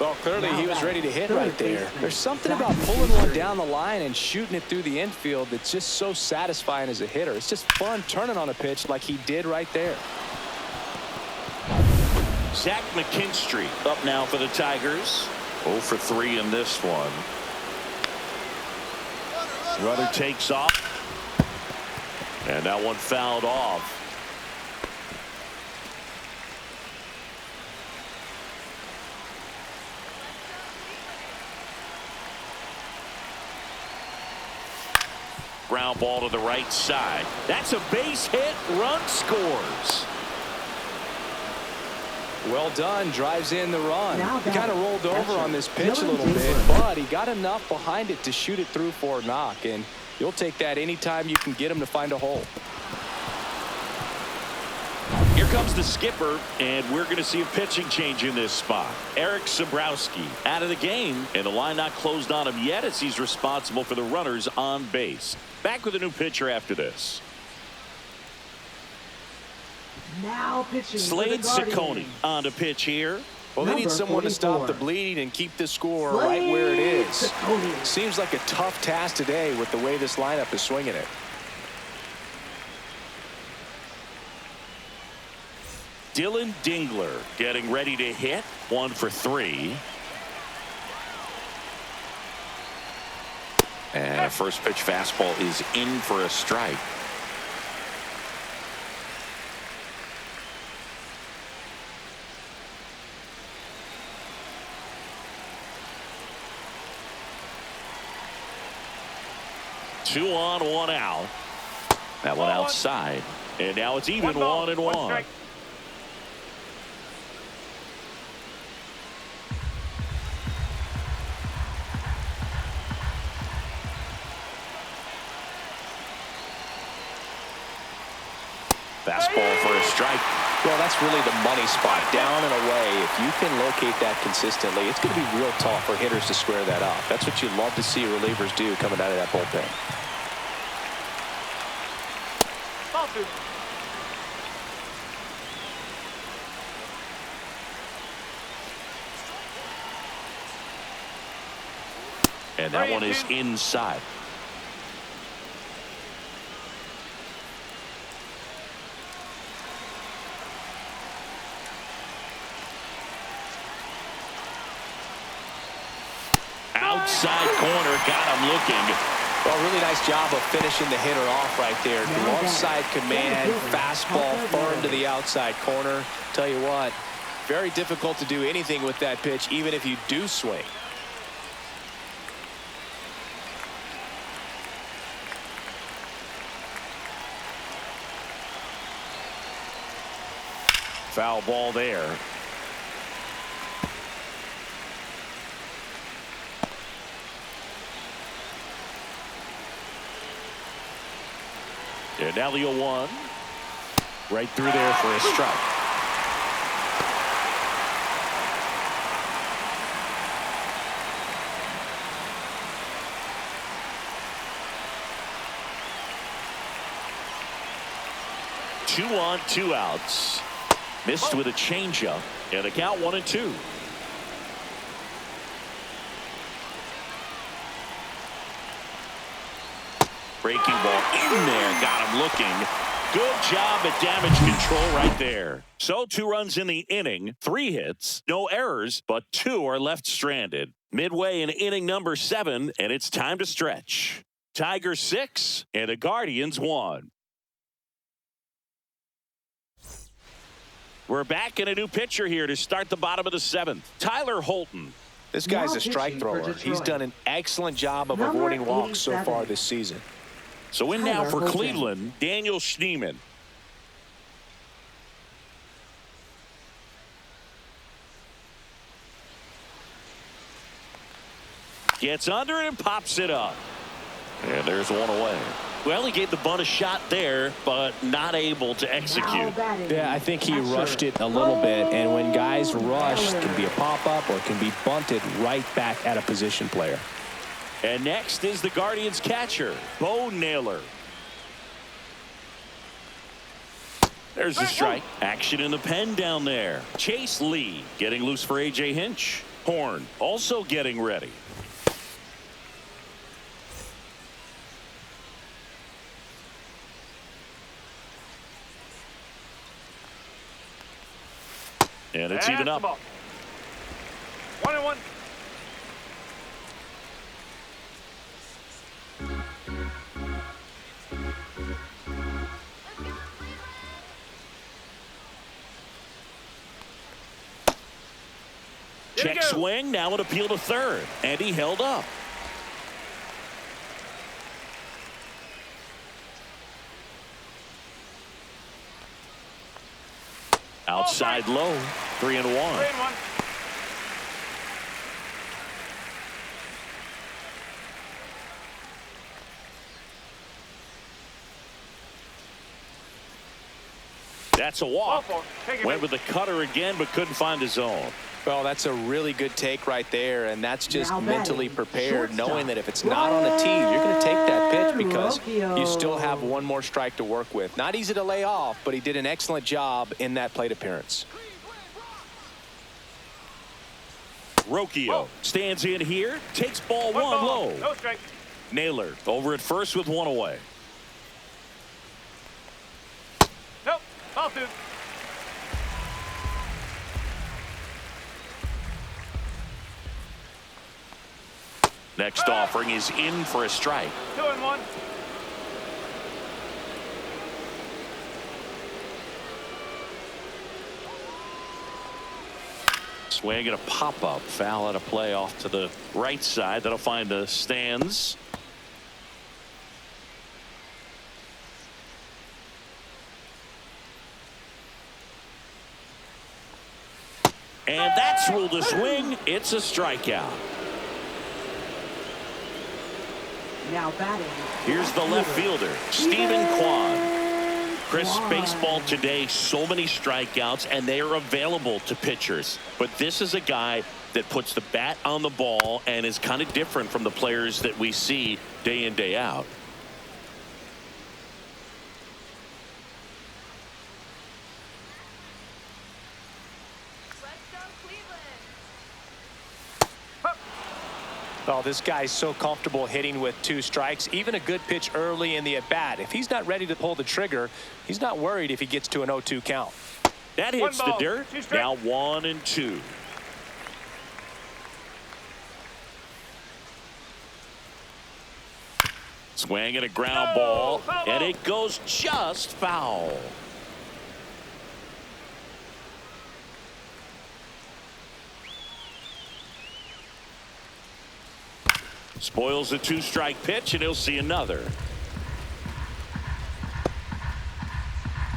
Well, clearly he was ready to hit right there. There's something about pulling one down the line and shooting it through the infield that's just so satisfying as a hitter. It's just fun turning on a pitch like he did right there. Zach McKinstry up now for the Tigers. 0 for 3 in this one. Runner takes off. And that one fouled off. Ground ball to the right side. That's a base hit. Run scores. Well done. Drives in the run. He kind of rolled over on this pitch a little bit, Dylan but he got enough behind it to shoot it through for a knock, and you'll take that anytime you can get him to find a hole. comes the skipper, and we're going to see a pitching change in this spot. Eric Sabrowski out of the game, and the line not closed on him yet as he's responsible for the runners on base. Back with a new pitcher after this. Now pitching Slade for the Ciccone Guardians. on the pitch here. Well, they need Number someone to stop 44. the bleeding and keep the score right where it is. Ciccone. Seems like a tough task today with the way this lineup is swinging it. Dylan Dingler getting ready to hit. 1 for 3. And a first pitch fastball is in for a strike. Two on, 1 out. That one outside. And now it's even 1-1. Strike. Fastball for a strike. Well, that's really the money spot, down and away. If you can locate that consistently, it's going to be real tough for hitters to square that up. That's what you love to see relievers do coming out of that bullpen. Ball 2. And that one is inside. Outside corner, got him looking. Well, really nice job of finishing the hitter off right there. Glove side command, fastball firm to the outside corner. Tell you what, very difficult to do anything with that pitch, even if you do swing. Foul ball there. And now the 0-1. Right through there for a strike. Two on, 2 outs. Missed with a changeup. And the count 1-2. Breaking ball in there, got him looking. Good job at damage control right there. So 2 runs in the inning, 3 hits, no errors, but 2 are left stranded. Midway in inning number 7, and it's time to stretch. Tigers 6 and the Guardians 1. We're back in a new pitcher here to start the bottom of the 7th. Tyler Holton. This guy's Now a strike pitching for thrower. He's Detroit. done an excellent job of Number avoiding walks so 87. far this season. So in now Tyler for Holton. Cleveland, Daniel Schneemann. Gets under it and pops it up. And there's 1 away. Well, he gave the bunt a shot there, but not able to Now execute. batting, Yeah, I think he catcher. rushed it a little bit, and when guys rush, it can be a pop-up or it can be bunted right back at a position player. And next is the Guardians catcher, Bo Naylor. There's the strike. Action in the pen down there. Chase Lee getting loose for A.J. Hinch. Horn also getting ready. And it's even up. 1-1. Check swing. Now an appeal to third. And he held up. Outside low. 3-1. 3-1. That's a walk. Went with the cutter again, but couldn't find the zone. Well, that's a really good take right there, and that's just Now mentally batting, prepared, shortstop, knowing that if it's not on the tee, you're going to take that pitch because Rocchio. you still have one more strike to work with. Not easy to lay off, but he did an excellent job in that plate appearance. Rocchio stands in here, takes ball one low. No strike. Naylor over at first with one away. Nope. Ball two. Next offering is in for a strike. 2-1. Swing and a pop-up. Foul out of play off to the right side. That'll find the stands. And that's ruled a swing. It's a strikeout. Now batting. Here's the left fielder, Stephen Kwan. Chris, baseball today, so many strikeouts, and they are available to pitchers. But this is a guy that puts the bat on the ball and is kind of different from the players that we see day in, day out. Let's go, Cleveland. Oh, this guy's so comfortable hitting with 2 strikes. Even a good pitch early in the at-bat. If he's not ready to pull the trigger, he's not worried if he gets to an 0-2 count. That hits the dirt. Now 1-2. Swing and a ground ball, and it goes just foul. Spoils a 2-strike pitch, and he'll see another.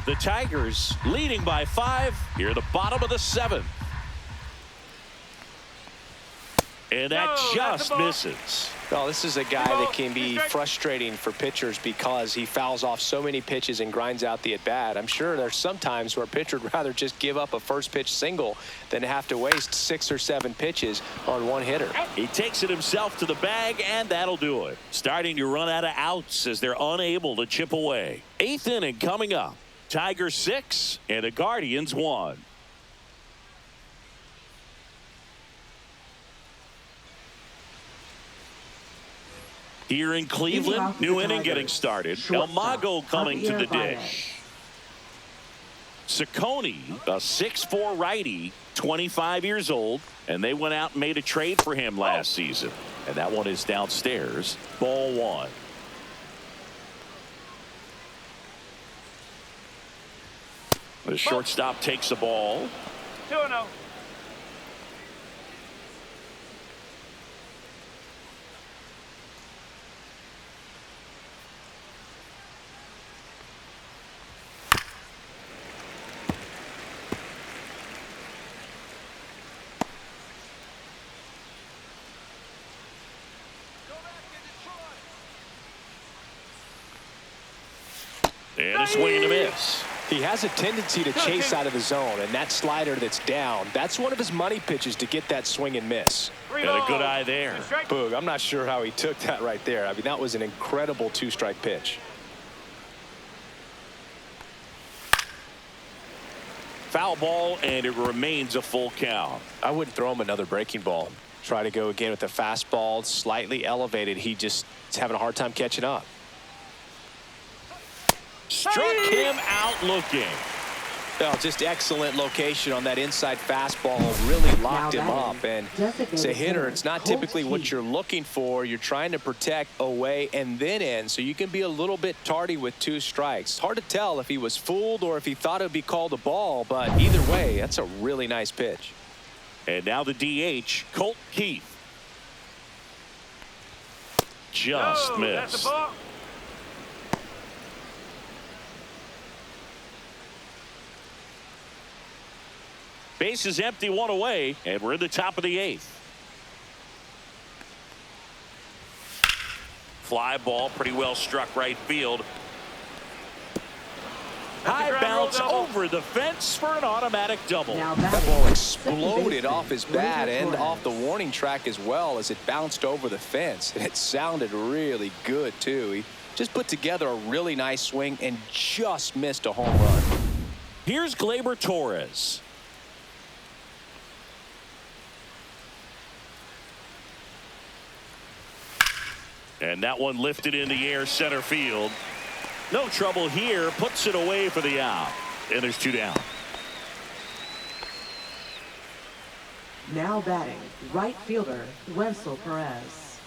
The Tigers leading by 5 here at the bottom of the 7th. And that just misses. Well, this is a guy that can be frustrating for pitchers because he fouls off so many pitches and grinds out the at-bat. I'm sure there's some times where a pitcher would rather just give up a first pitch single than have to waste 6 or 7 pitches on one hitter. He takes it himself to the bag, and that'll do it. Starting to run out of outs as they're unable to chip away. 8th inning coming up. Tigers 6 and the Guardians 1. Here in Cleveland, new inning getting started. Elmago coming to the dish. Ciccone, a 6'4" righty, 25 years old, and they went out and made a trade for him last season. And that one is downstairs. Ball 1. The shortstop takes the ball. 2-0. And a swing and a miss. He has a tendency to chase out of the zone, and that slider that's down, that's one of his money pitches to get that swing and miss. Got a good eye there. Boog, I'm not sure how he took that right there. I mean, that was an incredible 2-strike pitch. Foul ball, and it remains a full count. I wouldn't throw him another breaking ball. Try to go again with the fastball, slightly elevated. He just is having a hard time catching up. Struck him out looking. Well, just excellent location on that inside fastball. Really locked him up. And as a hitter, it's not typically what you're looking for. You're trying to protect away and then in, so you can be a little bit tardy with 2 strikes. It's hard to tell if he was fooled or if he thought it would be called a ball, but either way, that's a really nice pitch. And now the DH, Colt Keith. Just missed. Base is empty, 1 away, and we're in the top of the 8th. Fly ball, pretty well struck right field. High ground rule bounce double. over the fence for an automatic double. Now That batting, ball second exploded baseman, off his bat and Torres. off the warning track as well as it bounced over the fence. And it sounded really good, too. He just put together a really nice swing and just missed a home run. Here's Gleyber Torres. And that one lifted in the air center field. No trouble here. Puts it away for the out. And there's 2 down. Now batting, right fielder, Wenzel Perez.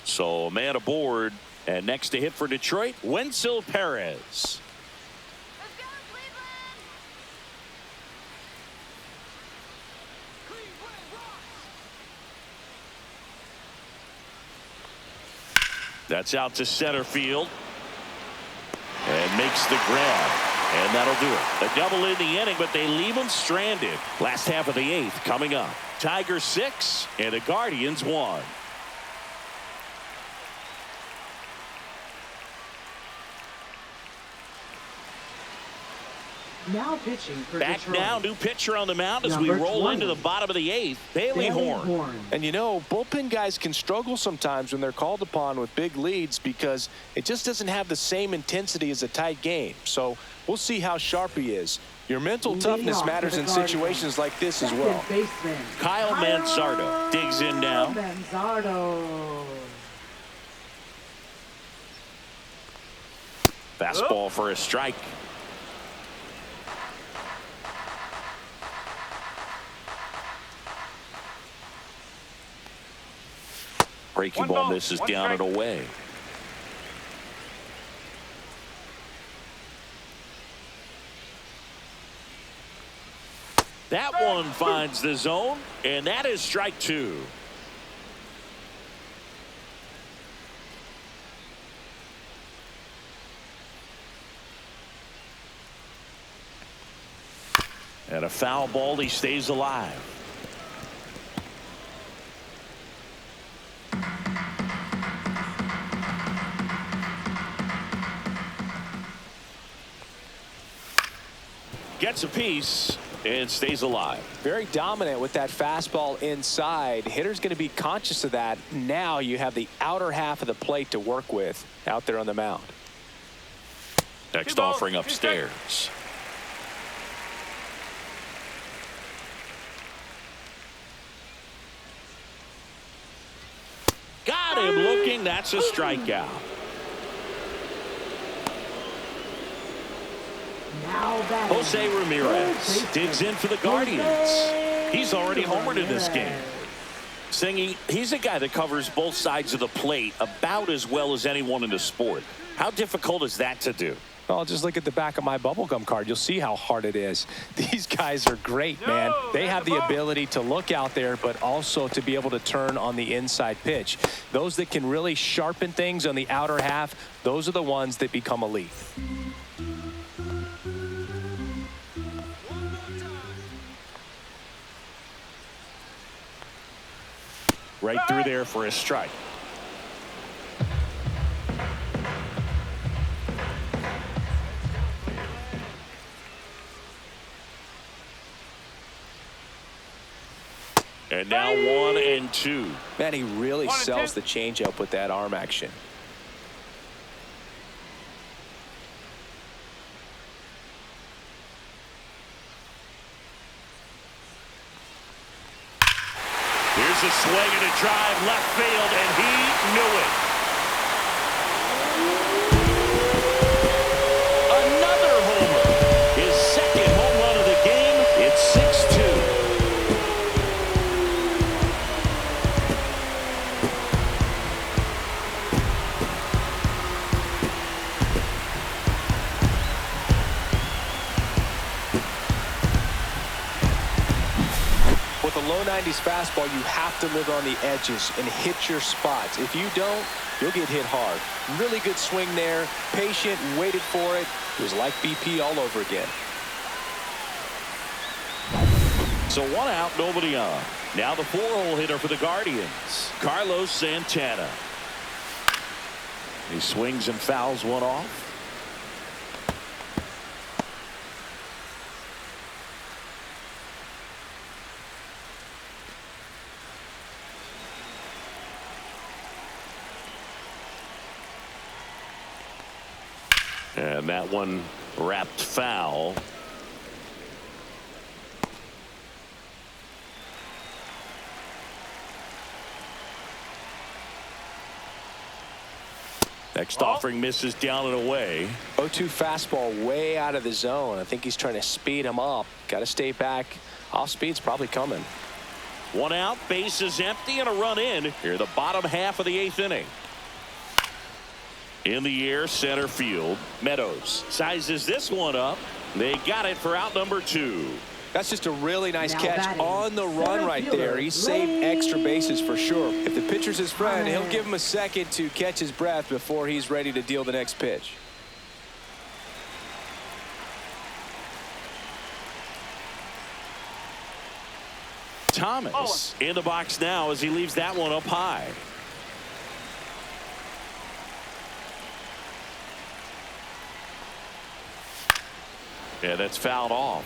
So a man aboard. And next to hit for Detroit, Wenzel Perez. Let's go, Cleveland! That's out to center field. And makes the grab. And that'll do it. A double in the inning, but they leave him stranded. Last half of the 8th coming up. Tigers 6 and the Guardians 1. Now pitching for Back Detroit. now, new pitcher on the mound as we Number roll 20. into the bottom of the 8th. Bailey Horn. And you know, bullpen guys can struggle sometimes when they're called upon with big leads because it just doesn't have the same intensity as a tight game. So we'll see how sharp he is. Your mental Leading toughness off for matters the in Guardians. situations like this as Second well. baseman, Kyle Manzardo digs in now. Manzardo. Fastball for a strike. Breaking One ball ball, misses one down and strike. away. That one finds the zone, and that is strike 2. And a foul ball, he stays alive. Gets a piece and stays alive. Very dominant with that fastball inside. Hitter's going to be conscious of that. Now you have the outer half of the plate to work with out there on the mound. Next 2 balls, offering 2 strikes. upstairs. Got him looking. That's a strikeout. Now batting, Jose Ramirez digs in for the Guardians. He's already homered in this game. Singy, he's a guy that covers both sides of the plate about as well as anyone in the sport. How difficult is that to do? Well, just look at the back of my bubblegum card. You'll see how hard it is. These guys are great, man. They have the ability to look out there, but also to be able to turn on the inside pitch. Those that can really sharpen things on the outer half, those are the ones that become elite. Right through there for a strike. And now 1 and 2. Man, he really 1 and 2. sells the changeup with that arm action. Here's a swing and a drive left field, and he knew it. Another homer. His second home run of the game. It's 6-2. With a low 90s fastball, you have to live on the edges and hit your spots. If you don't, you'll get hit hard. Really good swing there. Patient, waited for it. It was like BP all over again. So 1 out, nobody on. Now the 4-hole hitter for the Guardians, Carlos Santana. He swings and fouls one off. And that one wrapped foul. Next offering misses down and away. 0-2 fastball way out of the zone. I think he's trying to speed him up. Got to stay back. Off speed's probably coming. One out, base is empty, and a run in here the bottom half of the 8th inning. In the air, center field. Meadows sizes this one up. They got it for out number 2. That's just a really nice Now catch batting, on the run center right fielder, there. He saved extra bases for sure. If the pitcher's his friend, he'll give him a second to catch his breath before he's ready to deal the next pitch. Thomas in the box now as he leaves that one up high. Yeah, that's fouled off.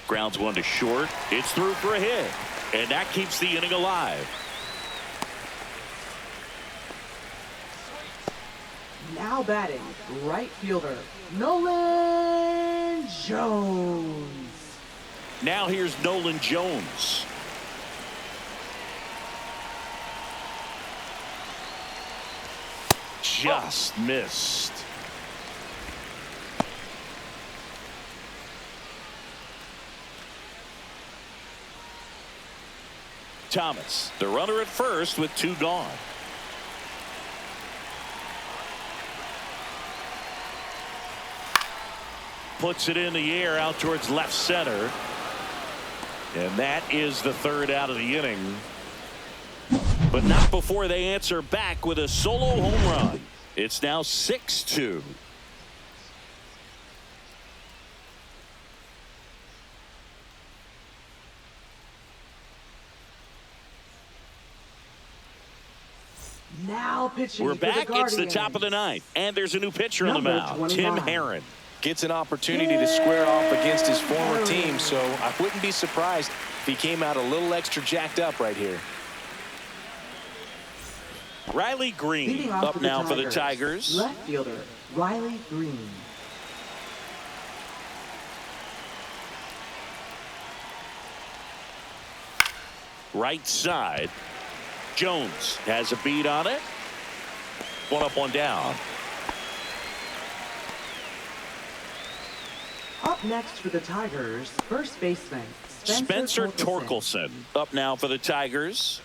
Grounds one to short. It's through for a hit. And that keeps the inning alive. Now batting, right fielder, Nolan Jones. Now here's Nolan Jones. Just missed. Thomas, the runner at first with 2 gone. Puts it in the air out towards left center. And that is the 3rd out of the inning. But not before they answer back with a solo home run. It's now 6-2. Now pitching. We're for back. The It's the top of the 9th. And there's a new pitcher on the Number mound. 29. Tim Herron. Gets an opportunity to square off against his former team, so I wouldn't be surprised if he came out a little extra jacked up right here. Riley Green Leading off up now for the Tigers. Left fielder, Riley Green. Right side. Jones has a beat on it. One up, one down. Up next for the Tigers, first baseman, Spencer Torkelson up now for the Tigers.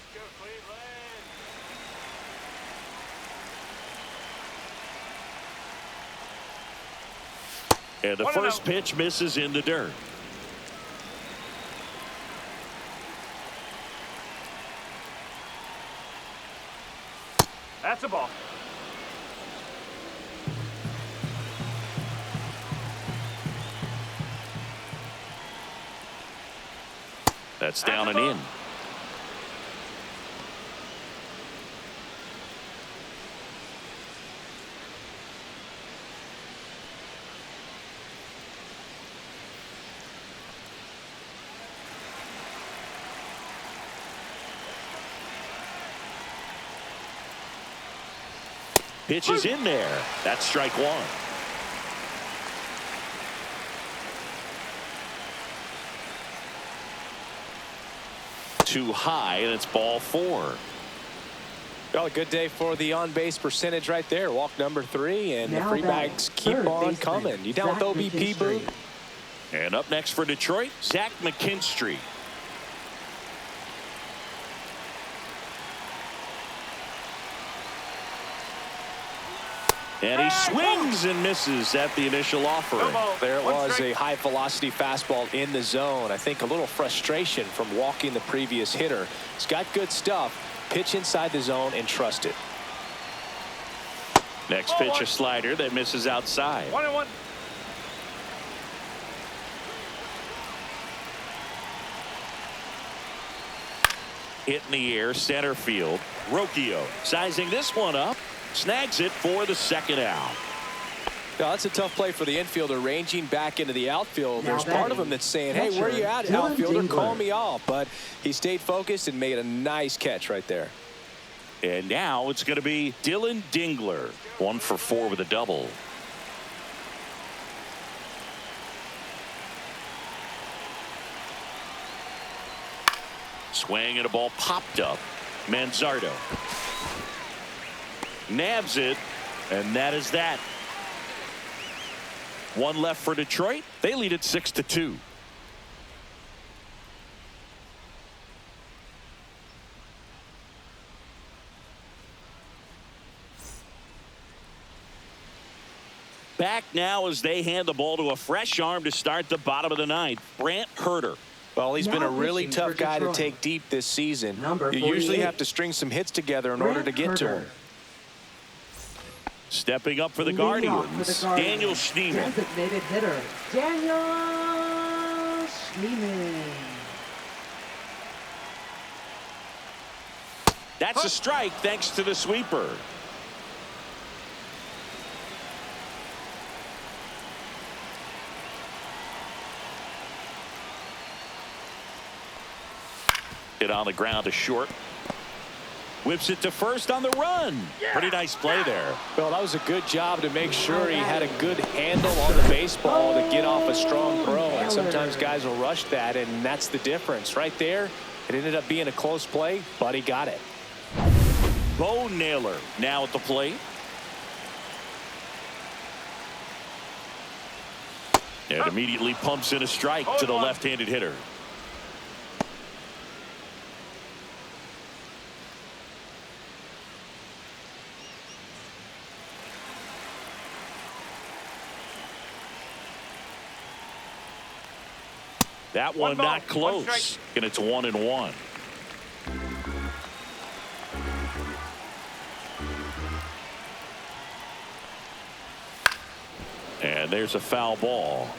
And the first pitch misses in the dirt. That's a ball. That's down and in. Pitch is in there. That's strike 1. Too high, and it's ball 4. Well, a good day for the on-base percentage right there. Walk number 3, and Now the free batting, bags keep third on baseman, coming. You down with Zach OBP, Boo? McKinstry. And up next for Detroit, Zach McKinstry. And he swings and misses at the initial offering. There was a high-velocity fastball in the zone. I think a little frustration from walking the previous hitter. He's got good stuff. Pitch inside the zone and trust it. Next pitch, a slider that misses outside. 1-1. Hit in the air, center field. Rocchio sizing this one up. Snags it for the 2nd out. Yeah, that's a tough play for the infielder, ranging back into the outfield. Now There's part of him that's saying, hey, where are you at, Dylan outfielder? Dingler. Call me off. But he stayed focused and made a nice catch right there. And now it's going to be Dylan Dingler. 1 for 4 with a double. Swing and a ball popped up. Manzardo nabs it, and that is that. 1 left for Detroit. They lead it 6-2. Back now as they hand the ball to a fresh arm to start the bottom of the 9th. Brant Herter. Well, he's been a Now really pitching tough for guy to Detroit. take deep this season. Number You usually 48. have to string some hits together in order to get to him. Stepping up for the Leading off Guardians, for the Daniel Guardians, Schneemann. Designated hitter, Daniel Schneemann. That's a strike thanks to the sweeper. Hit on the ground to short. Whips it to first on the run. Pretty nice play there. Well, that was a good job to make sure he had a good handle on the baseball to get off a strong throw. And sometimes guys will rush that, and that's the difference. Right there, it ended up being a close play, but he got it. Bo Naylor now at the plate. And immediately pumps in a strike to the left-handed hitter. That one ball, not one close, strike. and it's 1-1. And there's a foul ball.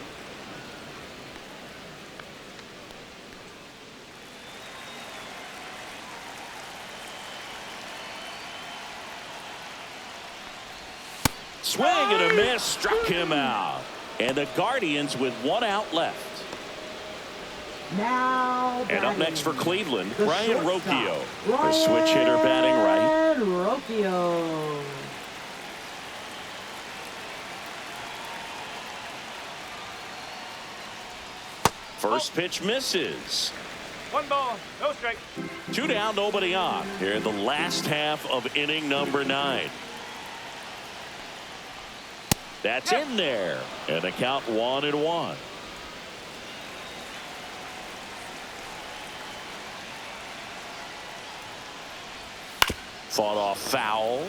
Swing and a miss, struck him out. And the Guardians with 1 out left. Now And up batting, next for Cleveland, the Brian shortstop, Rocchio. The Brian switch hitter batting right. Rocchio. First pitch misses. 1 ball, no strike. 2 down, nobody on. Here in the last half of inning number 9. That's in there. And the count 1-1. Fought off foul.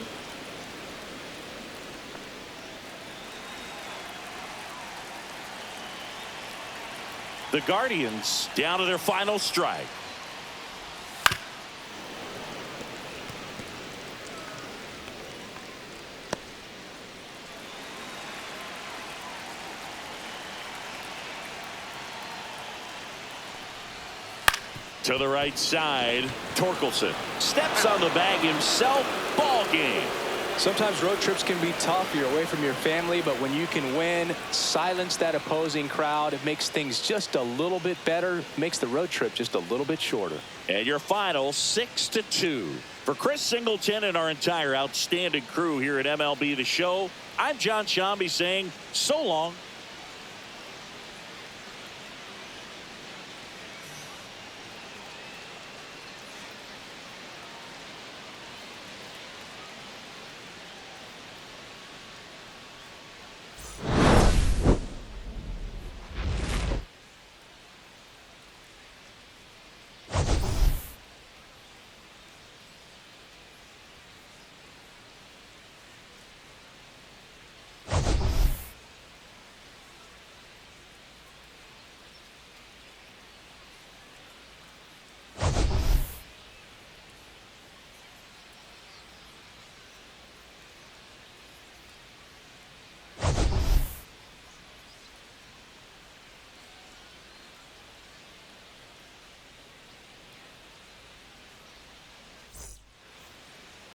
The Guardians down to their final strike. To the right side, Torkelson steps on the bag himself. Ball game. Sometimes road trips can be tough. You're away from your family, but when you can win, silence that opposing crowd, it makes things just a little bit better, makes the road trip just a little bit shorter. And your final 6-2. For Chris Singleton and our entire outstanding crew here at MLB The Show, I'm John Shambi saying so long